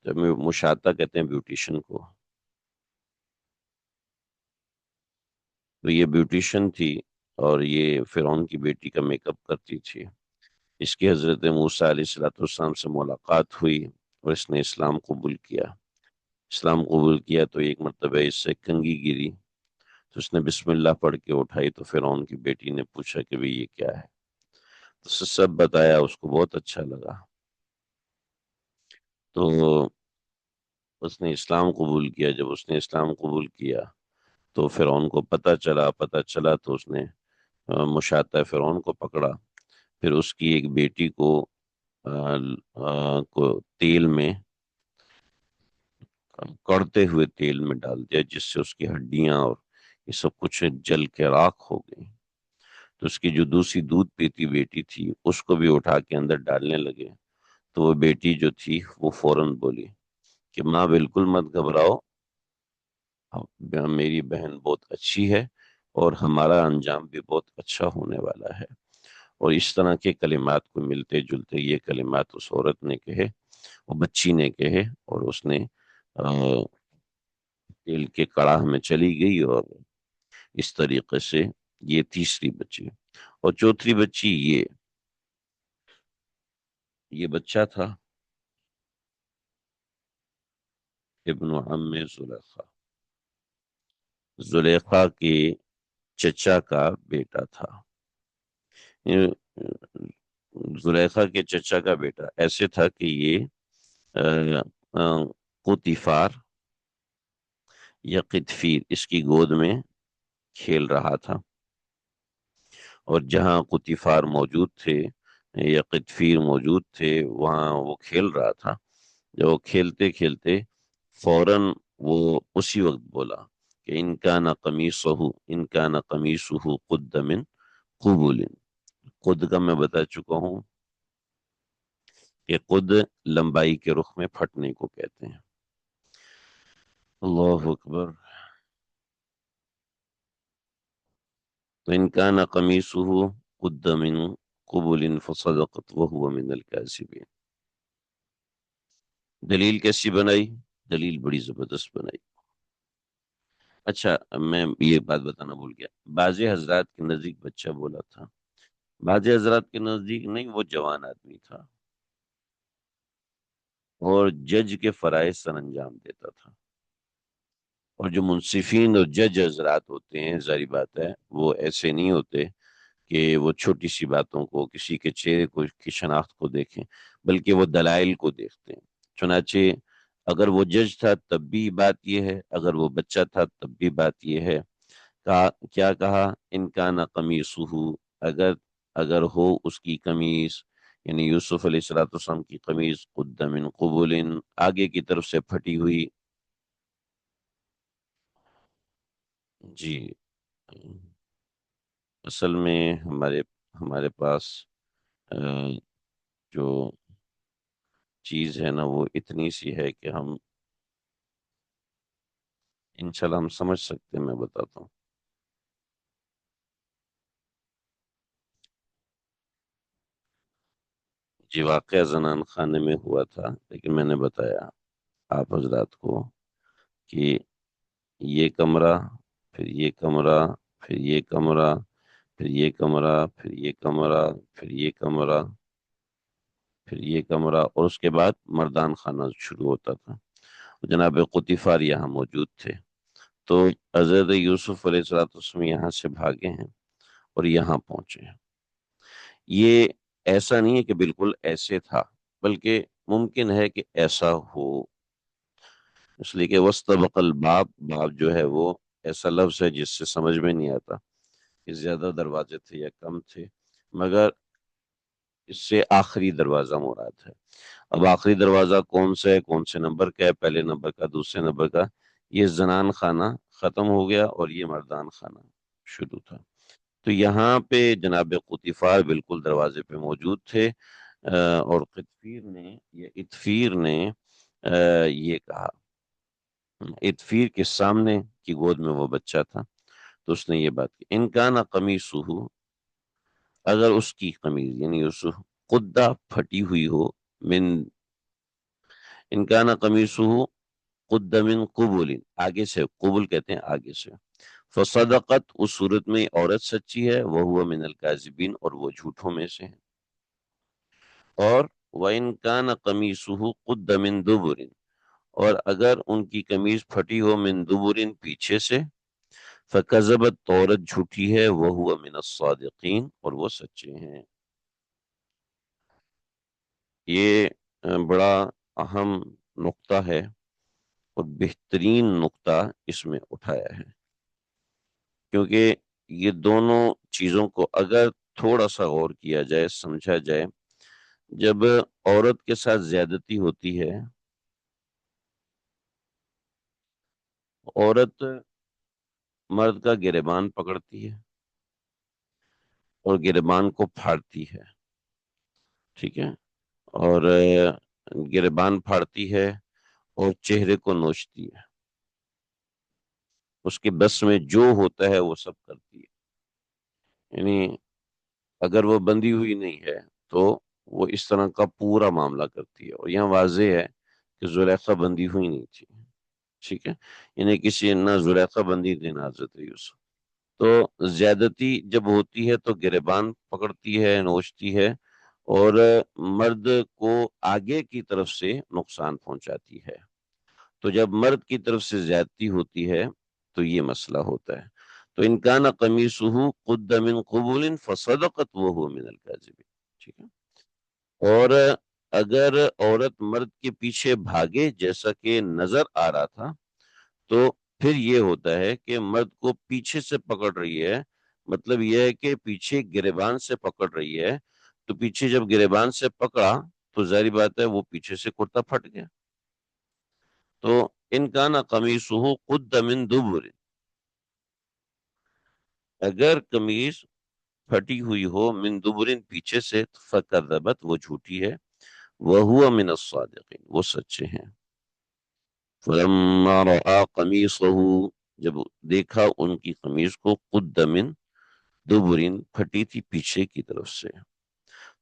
[SPEAKER 1] جب میں مشاطہ کہتے ہیں بیوٹیشن کو، تو یہ بیوٹیشن تھی اور یہ فرعون کی بیٹی کا میک اپ کرتی تھی. اس کی حضرت موسیٰ علیہ السلام سے ملاقات ہوئی اور اس نے اسلام قبول کیا. اسلام قبول کیا تو ایک مرتبہ اس سے کنگھی گری، تو اس نے بسم اللہ پڑھ کے اٹھائی، تو فرعون کی بیٹی نے پوچھا کہ بھی یہ کیا ہے، تو اسے سب بتایا، اس کو بہت اچھا لگا. تو اس نے اسلام قبول کیا. جب اس نے اسلام قبول کیا تو فرعون کو پتہ چلا تو اس نے مشاطہ فرعون کو پکڑا، پھر اس کی ایک بیٹی کو تیل میں، کڑتے ہوئے تیل میں ڈال دیا، جس سے اس کی ہڈیاں اور یہ سب کچھ جل کے راکھ ہو گئی. تو اس کی جو دوسری دودھ پیتی بیٹی تھی اس کو بھی اٹھا کے اندر ڈالنے لگے. تو وہ بیٹی جو تھی وہ فوراً بولی کہ ماں بالکل مت گھبراؤ، میری بہن بہت اچھی ہے اور ہمارا انجام بھی بہت اچھا ہونے والا ہے. اور اس طرح کے کلمات کو ملتے جلتے یہ کلمات اس عورت نے کہے، وہ بچی نے کہے، اور اس نے تیل کے کڑاہ میں چلی گئی. اور اس طریقے سے یہ تیسری بچی. اور چوتھی بچی یہ بچہ تھا ابن عم زلیخا، زلیخا کے چچا کا بیٹا تھا. یہ زلیخا کے چچا کا بیٹا ایسے تھا کہ یہ قطفار یا قطفیر اس کی گود میں کھیل رہا تھا، اور جہاں قطفار موجود تھے یا قطفیر موجود تھے وہاں وہ کھیل رہا تھا۔ جب وہ کھیلتے کھیلتے فوراً وہ اسی وقت بولا کہ ان کا نہ قمیصہ قد من قبل۔ قد کا میں بتا چکا ہوں کہ قد لمبائی کے رخ میں پھٹنے کو کہتے ہیں۔ اللہ اکبر۔ تو ان کان قمیصہ قد من قبل فصدقت وهو من الكاذبین۔ دلیل کیسی بنائی؟ دلیل بڑی زبردست بنائی۔ اچھا، میں یہ بات بتانا بھول گیا، بعض حضرات کے نزدیک بچہ بولا تھا، بعض حضرات کے نزدیک نہیں، وہ جوان آدمی تھا اور جج کے فرائض سر انجام دیتا تھا۔ اور جو منصفین اور جج حضرات ہوتے ہیں، ظاہری بات ہے وہ ایسے نہیں ہوتے کہ وہ چھوٹی سی باتوں کو، کسی کے چہرے کو، کی شناخت کو دیکھیں، بلکہ وہ دلائل کو دیکھتے ہیں۔ چنانچہ اگر وہ جج تھا تب بھی بات یہ ہے، اگر وہ بچہ تھا تب بھی بات یہ ہے۔ کیا کہا؟ ان کا نہ قمیصہ، اگر اگر ہو اس کی قمیص، یعنی یوسف علیہ السلام کی قمیص، قد من قبل، آگے کی طرف سے پھٹی ہوئی۔ جی، اصل میں ہمارے پاس آ، جو چیز ہے نا وہ اتنی سی ہے کہ ہم انشاءاللہ ہم سمجھ سکتے ہیں، میں بتاتا ہوں۔ جی، واقعہ زنان خانے میں ہوا تھا، لیکن میں نے بتایا آپ حضرات کو کہ یہ کمرہ، پھر یہ کمرہ، پھر یہ کمرہ، پھر یہ کمرہ، پھر یہ کمرہ، پھر یہ کمرہ، پھر یہ کمرہ، اور اس کے بعد مردان خانہ شروع ہوتا تھا۔ جناب قطفار یہاں موجود تھے، تو حضرت یوسف علیہ السلام یہاں سے بھاگے ہیں اور یہاں پہنچے ہیں۔ یہ ایسا نہیں ہے کہ بالکل ایسے تھا، بلکہ ممکن ہے کہ ایسا ہو، اس لیے کہ وسطبق الباب، باب جو ہے وہ ایسا لفظ ہے جس سے سمجھ میں نہیں آتا کہ زیادہ دروازے تھے یا کم تھے، مگر اس سے آخری دروازہ مراد ہے۔ اب آخری دروازہ کون سا ہے، کون سے نمبر کا ہے، پہلے نمبر کا، دوسرے نمبر کا؟ یہ زنان خانہ ختم ہو گیا اور یہ مردان خانہ شروع تھا۔ تو یہاں پہ جناب قطفار بالکل دروازے پہ موجود تھے، اور قطفیر نے یا اتفیر نے یہ کہا، اتفیر کے سامنے کی گود میں وہ بچہ تھا، تو اس نے یہ بات کی، ان کا نہ قمیصہ، اگر اس کی قمیض یعنی یوسف قدہ پھٹی ہوئی ہو، من ان کا نہ قمیصہ قد من قبل، آگے سے، قبل کہتے ہیں آگے سے، فصدقت، اس صورت میں عورت سچی ہے، وہ من الکاذبین، اور وہ جھوٹوں میں سے ہے۔ اور وَإِن كَانَ قَمِيصُهُ قُدَّ مِن دُبُرٍ، اور اگر ان کی قمیض پھٹی ہو من دبرن، پیچھے سے، فَكَذَبَتْ، تو عورت جھوٹی ہے، وَهُوَ مِنَ الصَّادِقِينَ، اور وہ سچے ہیں۔ یہ بڑا اہم نقطہ ہے اور بہترین نقطہ اس میں اٹھایا ہے، کیونکہ یہ دونوں چیزوں کو اگر تھوڑا سا غور کیا جائے، سمجھا جائے، جب عورت کے ساتھ زیادتی ہوتی ہے، عورت مرد کا گریبان پکڑتی ہے اور گریبان کو پھاڑتی ہے، ٹھیک ہے، اور گریبان پھاڑتی ہے اور چہرے کو نوچتی ہے، اس کے بس میں جو ہوتا ہے وہ سب کرتی ہے، یعنی اگر وہ بندھی ہوئی نہیں ہے تو وہ اس طرح کا پورا معاملہ کرتی ہے، اور یہاں واضح ہے کہ زلیخا بندھی ہوئی نہیں تھی، ٹھیک ہے، یعنی کسی نہ زلیخا بندی تھی نہ حضرت یوسف۔ تو زیادتی جب ہوتی ہے تو گریبان پکڑتی ہے، نوچتی ہے، اور مرد کو آگے کی طرف سے نقصان پہنچاتی ہے۔ تو جب مرد کی طرف سے زیادتی ہوتی ہے تو یہ مسئلہ ہوتا ہے۔ تو ان کان قمیصہ قد من قبل فصدقت وهو من الکاذبین، ٹھیک ہے، اور اگر عورت مرد کے پیچھے بھاگے جیسا کہ نظر آ رہا تھا تو پھر یہ ہوتا ہے کہ مرد کو پیچھے سے پکڑ رہی ہے، مطلب یہ ہے کہ پیچھے گریبان سے پکڑ رہی ہے، تو پیچھے جب گریبان سے پکڑا تو ظاہری بات ہے وہ پیچھے سے کرتا پھٹ گیا۔ تو ان کا نا قمیصہ قد من دبر، اگر قمیص پھٹی ہوئی ہو من دبرن پیچھے سے، فکذبت وہ جھوٹی ہے، وہو من الصادقین وہ سچے ہیں۔ فلما رأى قمیصہ جب دیکھا ان کی قمیص کو، قد من دبرن پھٹی تھی پیچھے کی طرف سے،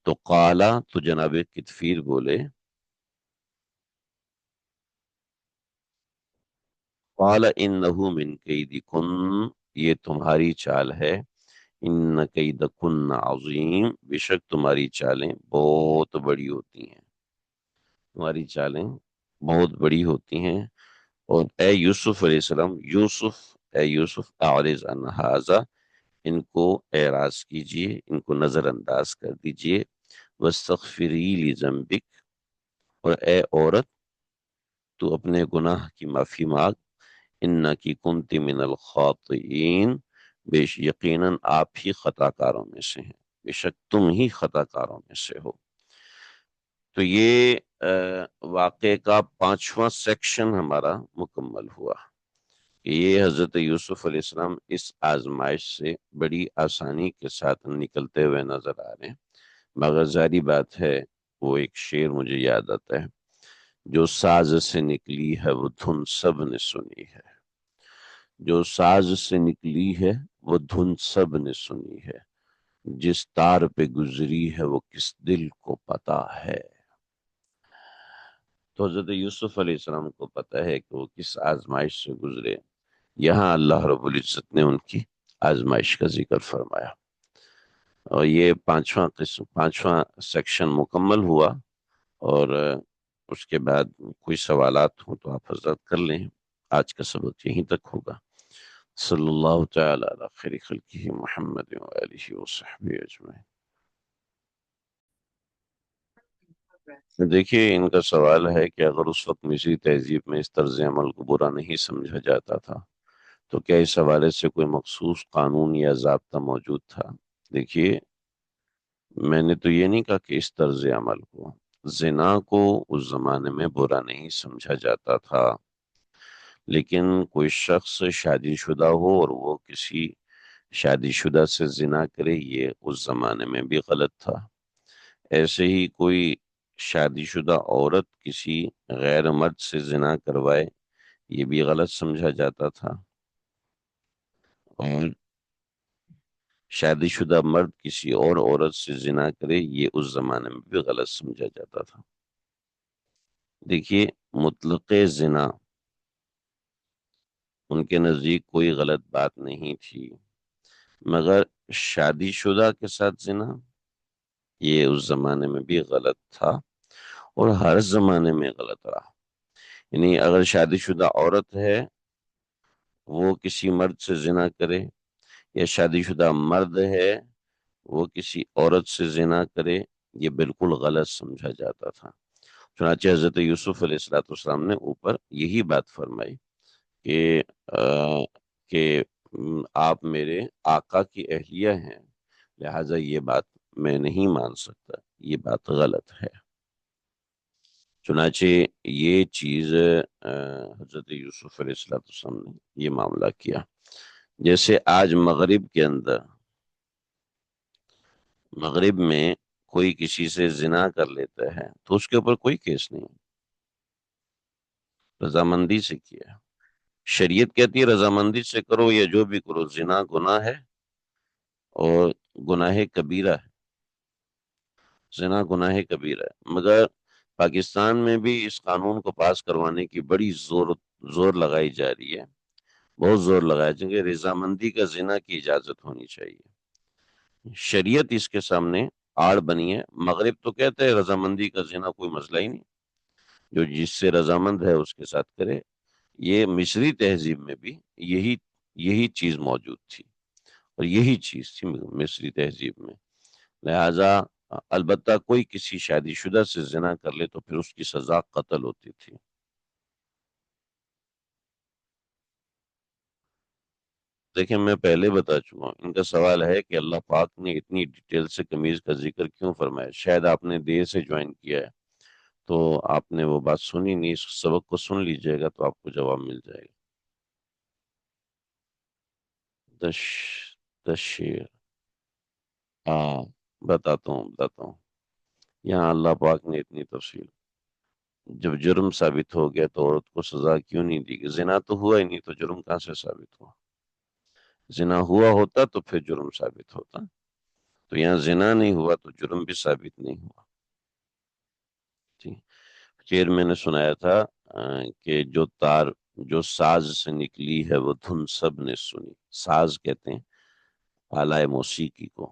[SPEAKER 1] تو قالا تو جناب کتفیر بولے، قال انہ من کیدکن یہ تمہاری چال ہے، ان کیدکن عظیم بے شک تمہاری چالیں بہت بڑی ہوتی ہیں، تمہاری چالیں بہت بڑی ہوتی ہیں۔ اور اے یوسف علیہ السلام، یوسف اے یوسف اعرض عن ھذا، ان کو اعراض کیجئے، ان کو نظر انداز کر دیجئے، واستغفری لذنبک، اور اے عورت تو اپنے گناہ کی معافی مانگ، انکی کنت من الخاطئین یقیناً آپ ہی خطا کاروں میں سے ہیں، بے شک تم ہی خطا کاروں میں سے ہو۔ تو یہ واقعے کا 5واں سیکشن ہمارا مکمل ہوا کہ یہ حضرت یوسف علیہ السلام اس آزمائش سے بڑی آسانی کے ساتھ نکلتے ہوئے نظر آ رہے ہیں، مگر ظاہری بات ہے وہ ایک شعر مجھے یاد آتا ہے، جو ساز سے نکلی ہے وہ دھن سب نے سنی ہے، جو ساز سے نکلی ہے وہ دھن سب نے سنی ہے، جس تار پہ گزری ہے وہ کس دل کو پتا ہے۔ تو حضرت یوسف علیہ السلام کو پتا ہے کہ وہ کس آزمائش سے گزرے، یہاں اللہ رب العزت نے ان کی آزمائش کا ذکر فرمایا، اور یہ 5واں سیکشن مکمل ہوا۔ اور اس کے بعد کوئی سوالات ہوں تو آپ حضرات کر لیں، آج کا سبق یہیں تک ہوگا۔ صلی اللہ تعالی علی خیر خلقہ محمد وآلہ وصحبہ اجمعین۔ دیکھیے ان کا سوال ہے کہ اگر اس وقت مصری تہذیب میں اس طرز عمل کو برا نہیں سمجھا جاتا تھا تو کیا اس حوالے سے کوئی مخصوص قانون یا ضابطہ موجود تھا؟ دیکھیے میں نے تو یہ نہیں کہا کہ اس طرز عمل کو، زنا کو اس زمانے میں برا نہیں سمجھا جاتا تھا، لیکن کوئی شخص شادی شدہ ہو اور وہ کسی شادی شدہ سے زنا کرے یہ اس زمانے میں بھی غلط تھا۔ ایسے ہی کوئی شادی شدہ عورت کسی غیر مرد سے زنا کروائے یہ بھی غلط سمجھا جاتا تھا، اور شادی شدہ مرد کسی اور عورت سے زنا کرے یہ اس زمانے میں بھی غلط سمجھا جاتا تھا۔ دیکھیے مطلق زنا ان کے نزدیک کوئی غلط بات نہیں تھی، مگر شادی شدہ کے ساتھ زنا یہ اس زمانے میں بھی غلط تھا اور ہر زمانے میں غلط رہا۔ یعنی اگر شادی شدہ عورت ہے وہ کسی مرد سے زنا کرے، یا شادی شدہ مرد ہے وہ کسی عورت سے زنا کرے، یہ بالکل غلط سمجھا جاتا تھا۔ چنانچہ حضرت یوسف علیہ السلام نے اوپر یہی بات فرمائی کہ کہ آپ میرے آقا کی اہلیہ ہیں، لہٰذا یہ بات میں نہیں مان سکتا، یہ بات غلط ہے۔ چنانچہ یہ چیز حضرت یوسف علیہ السلام نے یہ معاملہ کیا۔ جیسے آج مغرب میں کوئی کسی سے زنا کر لیتا ہے تو اس کے اوپر کوئی کیس نہیں، رضامندی سے کیا۔ شریعت کہتی ہے رضامندی سے کرو یا جو بھی کرو، زنا گناہ ہے اور گناہ کبیرہ ہے، زنا گناہ کبیرہ ہے۔ مگر پاکستان میں بھی اس قانون کو پاس کروانے کی بڑی زور لگائی جا رہی ہے، بہت زور لگایا، کیونکہ رضامندی کا زنا کی اجازت ہونی چاہیے۔ شریعت اس کے سامنے آڑ بنی ہے۔ مغرب تو کہتے ہیں رضامندی کا زنا کوئی مسئلہ ہی نہیں، جو جس سے رضامند ہے اس کے ساتھ کرے۔ یہ مصری تہذیب میں بھی یہی چیز موجود تھی، اور یہی چیز تھی مصری تہذیب میں، لہذا البتہ کوئی کسی شادی شدہ سے زنا کر لے تو پھر اس کی سزا قتل ہوتی تھی۔ دیکھیں میں پہلے بتا چکا ہوں، ان کا سوال ہے کہ اللہ پاک نے اتنی ڈیٹیل سے قمیض کا ذکر کیوں فرمایا؟ شاید آپ نے دیر سے جوائن کیا ہے، تو آپ نے وہ بات سنی نہیں، اس سبق کو سن لیجئے گا تو آپ کو جواب مل جائے گا۔ دش دشیر ہاں، بتاتا ہوں۔ یہاں اللہ پاک نے اتنی تفصیل، جب جرم ثابت ہو گیا تو عورت کو سزا کیوں نہیں دی گئی؟ زنا تو ہوا ہی نہیں تو جرم کہاں سے ثابت ہوا؟ زنا ہوا ہوتا تو پھر جرم ثابت ہوتا، تو یہاں زنا نہیں ہوا تو جرم بھی ثابت نہیں ہوا۔ جی، شعر میں نے سنایا تھا کہ جو ساز سے نکلی ہے وہ دھن سب نے سنی۔ ساز کہتے ہیں آلائے موسیقی کو،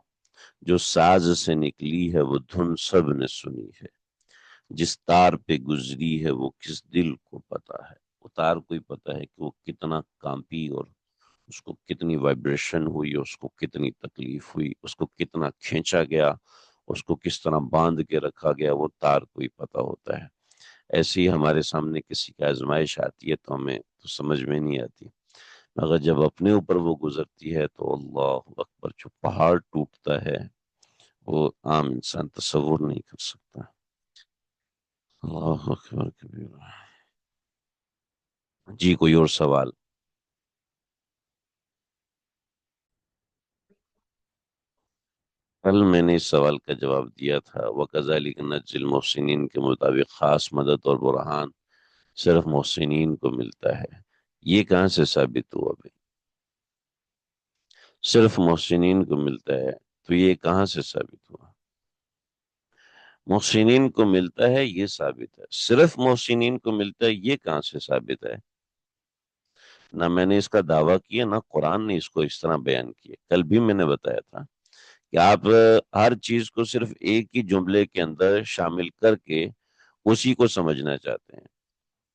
[SPEAKER 1] جو ساز سے نکلی ہے وہ دھن سب نے سنی ہے، جس تار پہ گزری ہے وہ کس دل کو پتا ہے۔ وہ تار کو ہی پتا ہے کہ وہ کتنا کانپی، اور اس کو کتنی وائبریشن ہوئی، اس کو کتنی تکلیف ہوئی، اس کو کتنا کھینچا گیا، اس کو کس طرح باندھ کے رکھا گیا، وہ تار کو ہی پتا ہوتا ہے۔ ایسے ہی ہمارے سامنے کسی کی آزمائش آتی ہے تو ہمیں تو سمجھ میں نہیں آتی، مگر جب اپنے اوپر وہ گزرتی ہے تو اللہ اکبر، جو پہاڑ ٹوٹتا ہے وہ عام انسان تصور نہیں کر سکتا۔ اللہ اکبر کبیرہ۔ جی کوئی اور سوال؟ کل میں نے اس سوال کا جواب دیا تھا، وَكَذَلِكَ نَجْزِي الْمُحْسِنِينَ کے مطابق خاص مدد اور برہان صرف محسنین کو ملتا ہے۔ یہ کہاں سے ثابت ہوا بھائی؟ صرف محسنین کو ملتا ہے تو یہ کہاں سے ثابت ہوا؟ محسنین کو ملتا ہے یہ ثابت ہے، صرف محسنین کو ملتا ہے یہ کہاں سے ثابت ہے؟ نہ میں نے اس کا دعویٰ کیا، نہ قرآن نے اس کو اس طرح بیان کیا۔ کل بھی میں نے بتایا تھا کہ آپ ہر چیز کو صرف ایک ہی جملے کے اندر شامل کر کے اسی کو سمجھنا چاہتے ہیں۔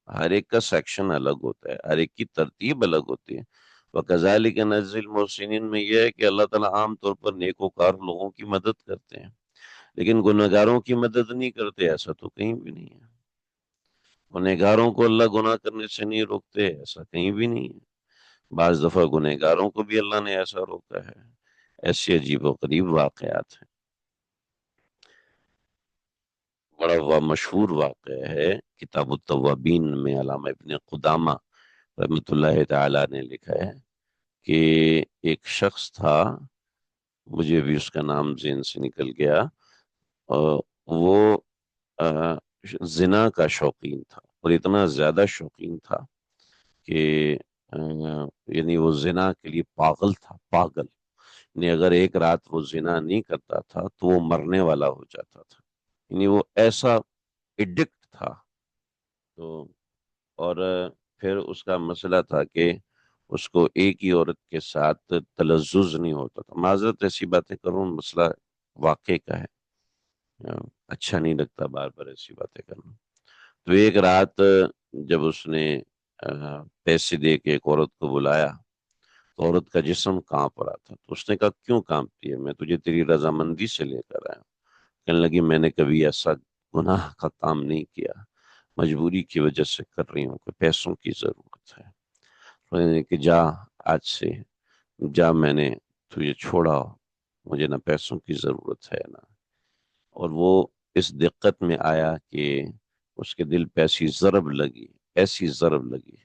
[SPEAKER 1] ہر ایک کا سیکشن الگ ہوتا ہے، ہر ایک کی ترتیب الگ ہوتی ہے۔ وَكَذَلِكَ نَجْزِي الْمُحْسِنِينَ میں یہ ہے کہ اللہ تعالیٰ عام طور پر نیکوکار لوگوں کی مدد کرتے ہیں، لیکن گنہگاروں کی مدد نہیں کرتے، ایسا تو کہیں بھی نہیں ہے۔ گنہگاروں کو اللہ گناہ کرنے سے نہیں روکتے، ایسا کہیں بھی نہیں ہے۔ بعض دفعہ گنہگاروں کو بھی اللہ نے ایسا روکا ہے۔ ایسے عجیب و غریب واقعات ہیں۔ بڑا مشہور واقعہ ہے، کتاب التوابین میں علامہ ابن قدامہ رحمۃ اللہ تعالی نے لکھا ہے کہ ایک شخص تھا، مجھے بھی اس کا نام ذہن سے نکل گیا، وہ آ، زنا کا شوقین تھا، اور اتنا زیادہ شوقین تھا کہ آ، یعنی وہ زنا کے لیے پاگل تھا، پاگل، یعنی اگر ایک رات وہ زنا نہیں کرتا تھا تو وہ مرنے والا ہو جاتا تھا، یعنی وہ ایسا ایڈکٹ تھا۔ تو اور پھر اس کا مسئلہ تھا کہ اس کو ایک ہی عورت کے ساتھ تلذذ نہیں ہوتا تھا۔ معذرت ایسی باتیں کروں، مسئلہ واقع کا ہے، اچھا نہیں لگتا بار بار ایسی باتیں کرنا۔ تو ایک رات جب اس نے پیسے دے کے ایک عورت کو بلایا تو عورت کا جسم کانپ رہا تھا، تو اس نے کہا کیوں کانپتی ہے؟ میں تجھے تیری رضامندی سے لے کر آیا ہوں۔ کہنے لگی میں نے کبھی ایسا گناہ کا کام نہیں کیا، مجبوری کی وجہ سے کر رہی ہوں کہ پیسوں کی ضرورت ہے۔ کہ جا، آج سے جا، میں نے تجھے چھوڑا، مجھے نہ پیسوں کی ضرورت ہے نہ۔ اور وہ اس دقت میں آیا کہ اس کے دل پہ ایسی ضرب لگی، ایسی ضرب لگی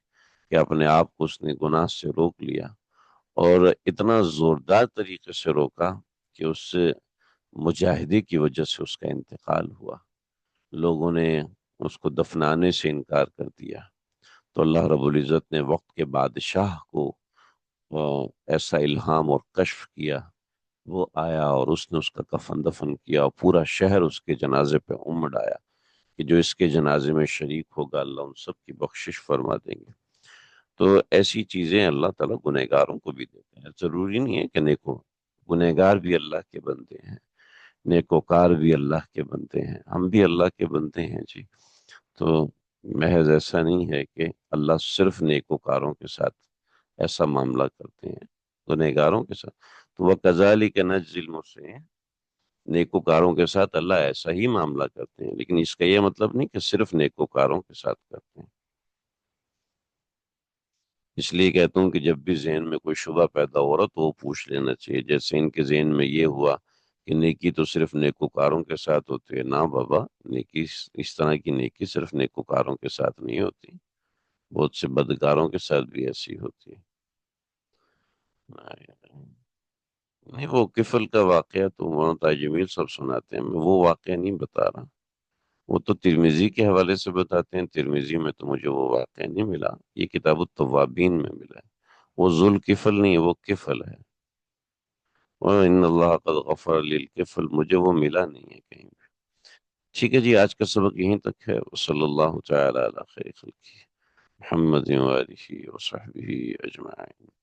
[SPEAKER 1] کہ اپنے آپ کو اس نے گناہ سے روک لیا، اور اتنا زوردار طریقے سے روکا کہ اس مجاہدے کی وجہ سے اس کا انتقال ہوا۔ لوگوں نے اس کو دفنانے سے انکار کر دیا، تو اللہ رب العزت نے وقت کے بادشاہ کو ایسا الہام اور کشف کیا، وہ آیا اور اس نے اس کا کفن دفن کیا، اور پورا شہر اس کے جنازے پہ امڑ آیا کہ جو اس کے جنازے میں شریک ہوگا اللہ ان سب کی بخشش فرما دیں گے۔ تو ایسی چیزیں اللہ تعالیٰ گنہگاروں کو بھی دیتے ہیں، ضروری نہیں ہے کہ گنہگار بھی اللہ کے بندے ہیں، نیکوکار بھی اللہ کے بندے ہیں، ہم بھی اللہ کے بندے ہیں جی۔ تو محض ایسا نہیں ہے کہ اللہ صرف نیکوکاروں کے ساتھ ایسا معاملہ کرتے ہیں، گنہگاروں کے ساتھ۔ تو وہ کذالک نجزی المحسنین، نیکوکاروں کے ساتھ اللہ ایسا ہی معاملہ کرتے ہیں، لیکن اس کا یہ مطلب نہیں کہ صرف نیکوکاروں کے ساتھ کرتے ہیں۔ اس لیے کہتا ہوں کہ جب بھی ذہن میں کوئی شبہ پیدا ہو رہا تو وہ پوچھ لینا چاہیے، جیسے ان کے ذہن میں یہ ہوا کہ نیکی تو صرف نیکوکاروں کے ساتھ ہوتی ہے۔ نہ بابا، نیکی اس طرح کی نیکی صرف نیکوکاروں کے ساتھ نہیں ہوتی، بہت سے بدکاروں کے ساتھ بھی ایسی ہوتی ہے۔ نہیں، وہ کفل کا واقعہ تو مولانا طاہر جمیل صاحب سناتے ہیں، میں وہ واقعہ نہیں بتا رہا۔ وہ تو ترمذی کے حوالے سے بتاتے ہیں، ترمذی میں تو مجھے وہ واقعہ نہیں ملا، یہ کتاب التوابین میں ملا ہے۔ وہ ذوالکفل نہیں ہے، وہ کفل ہے، وَإِنَّ اللَّهَ قَدْ غَفَرَ لِلْكِفْلِ، مجھے وہ ملا نہیں ہے کہیں بھی۔ ٹھیک ہے جی، آج کا سبق یہیں تک ہے۔ وصلی اللہ تعالی علی خیر خلقہ محمد وآلہ وصحبہ اجمعین۔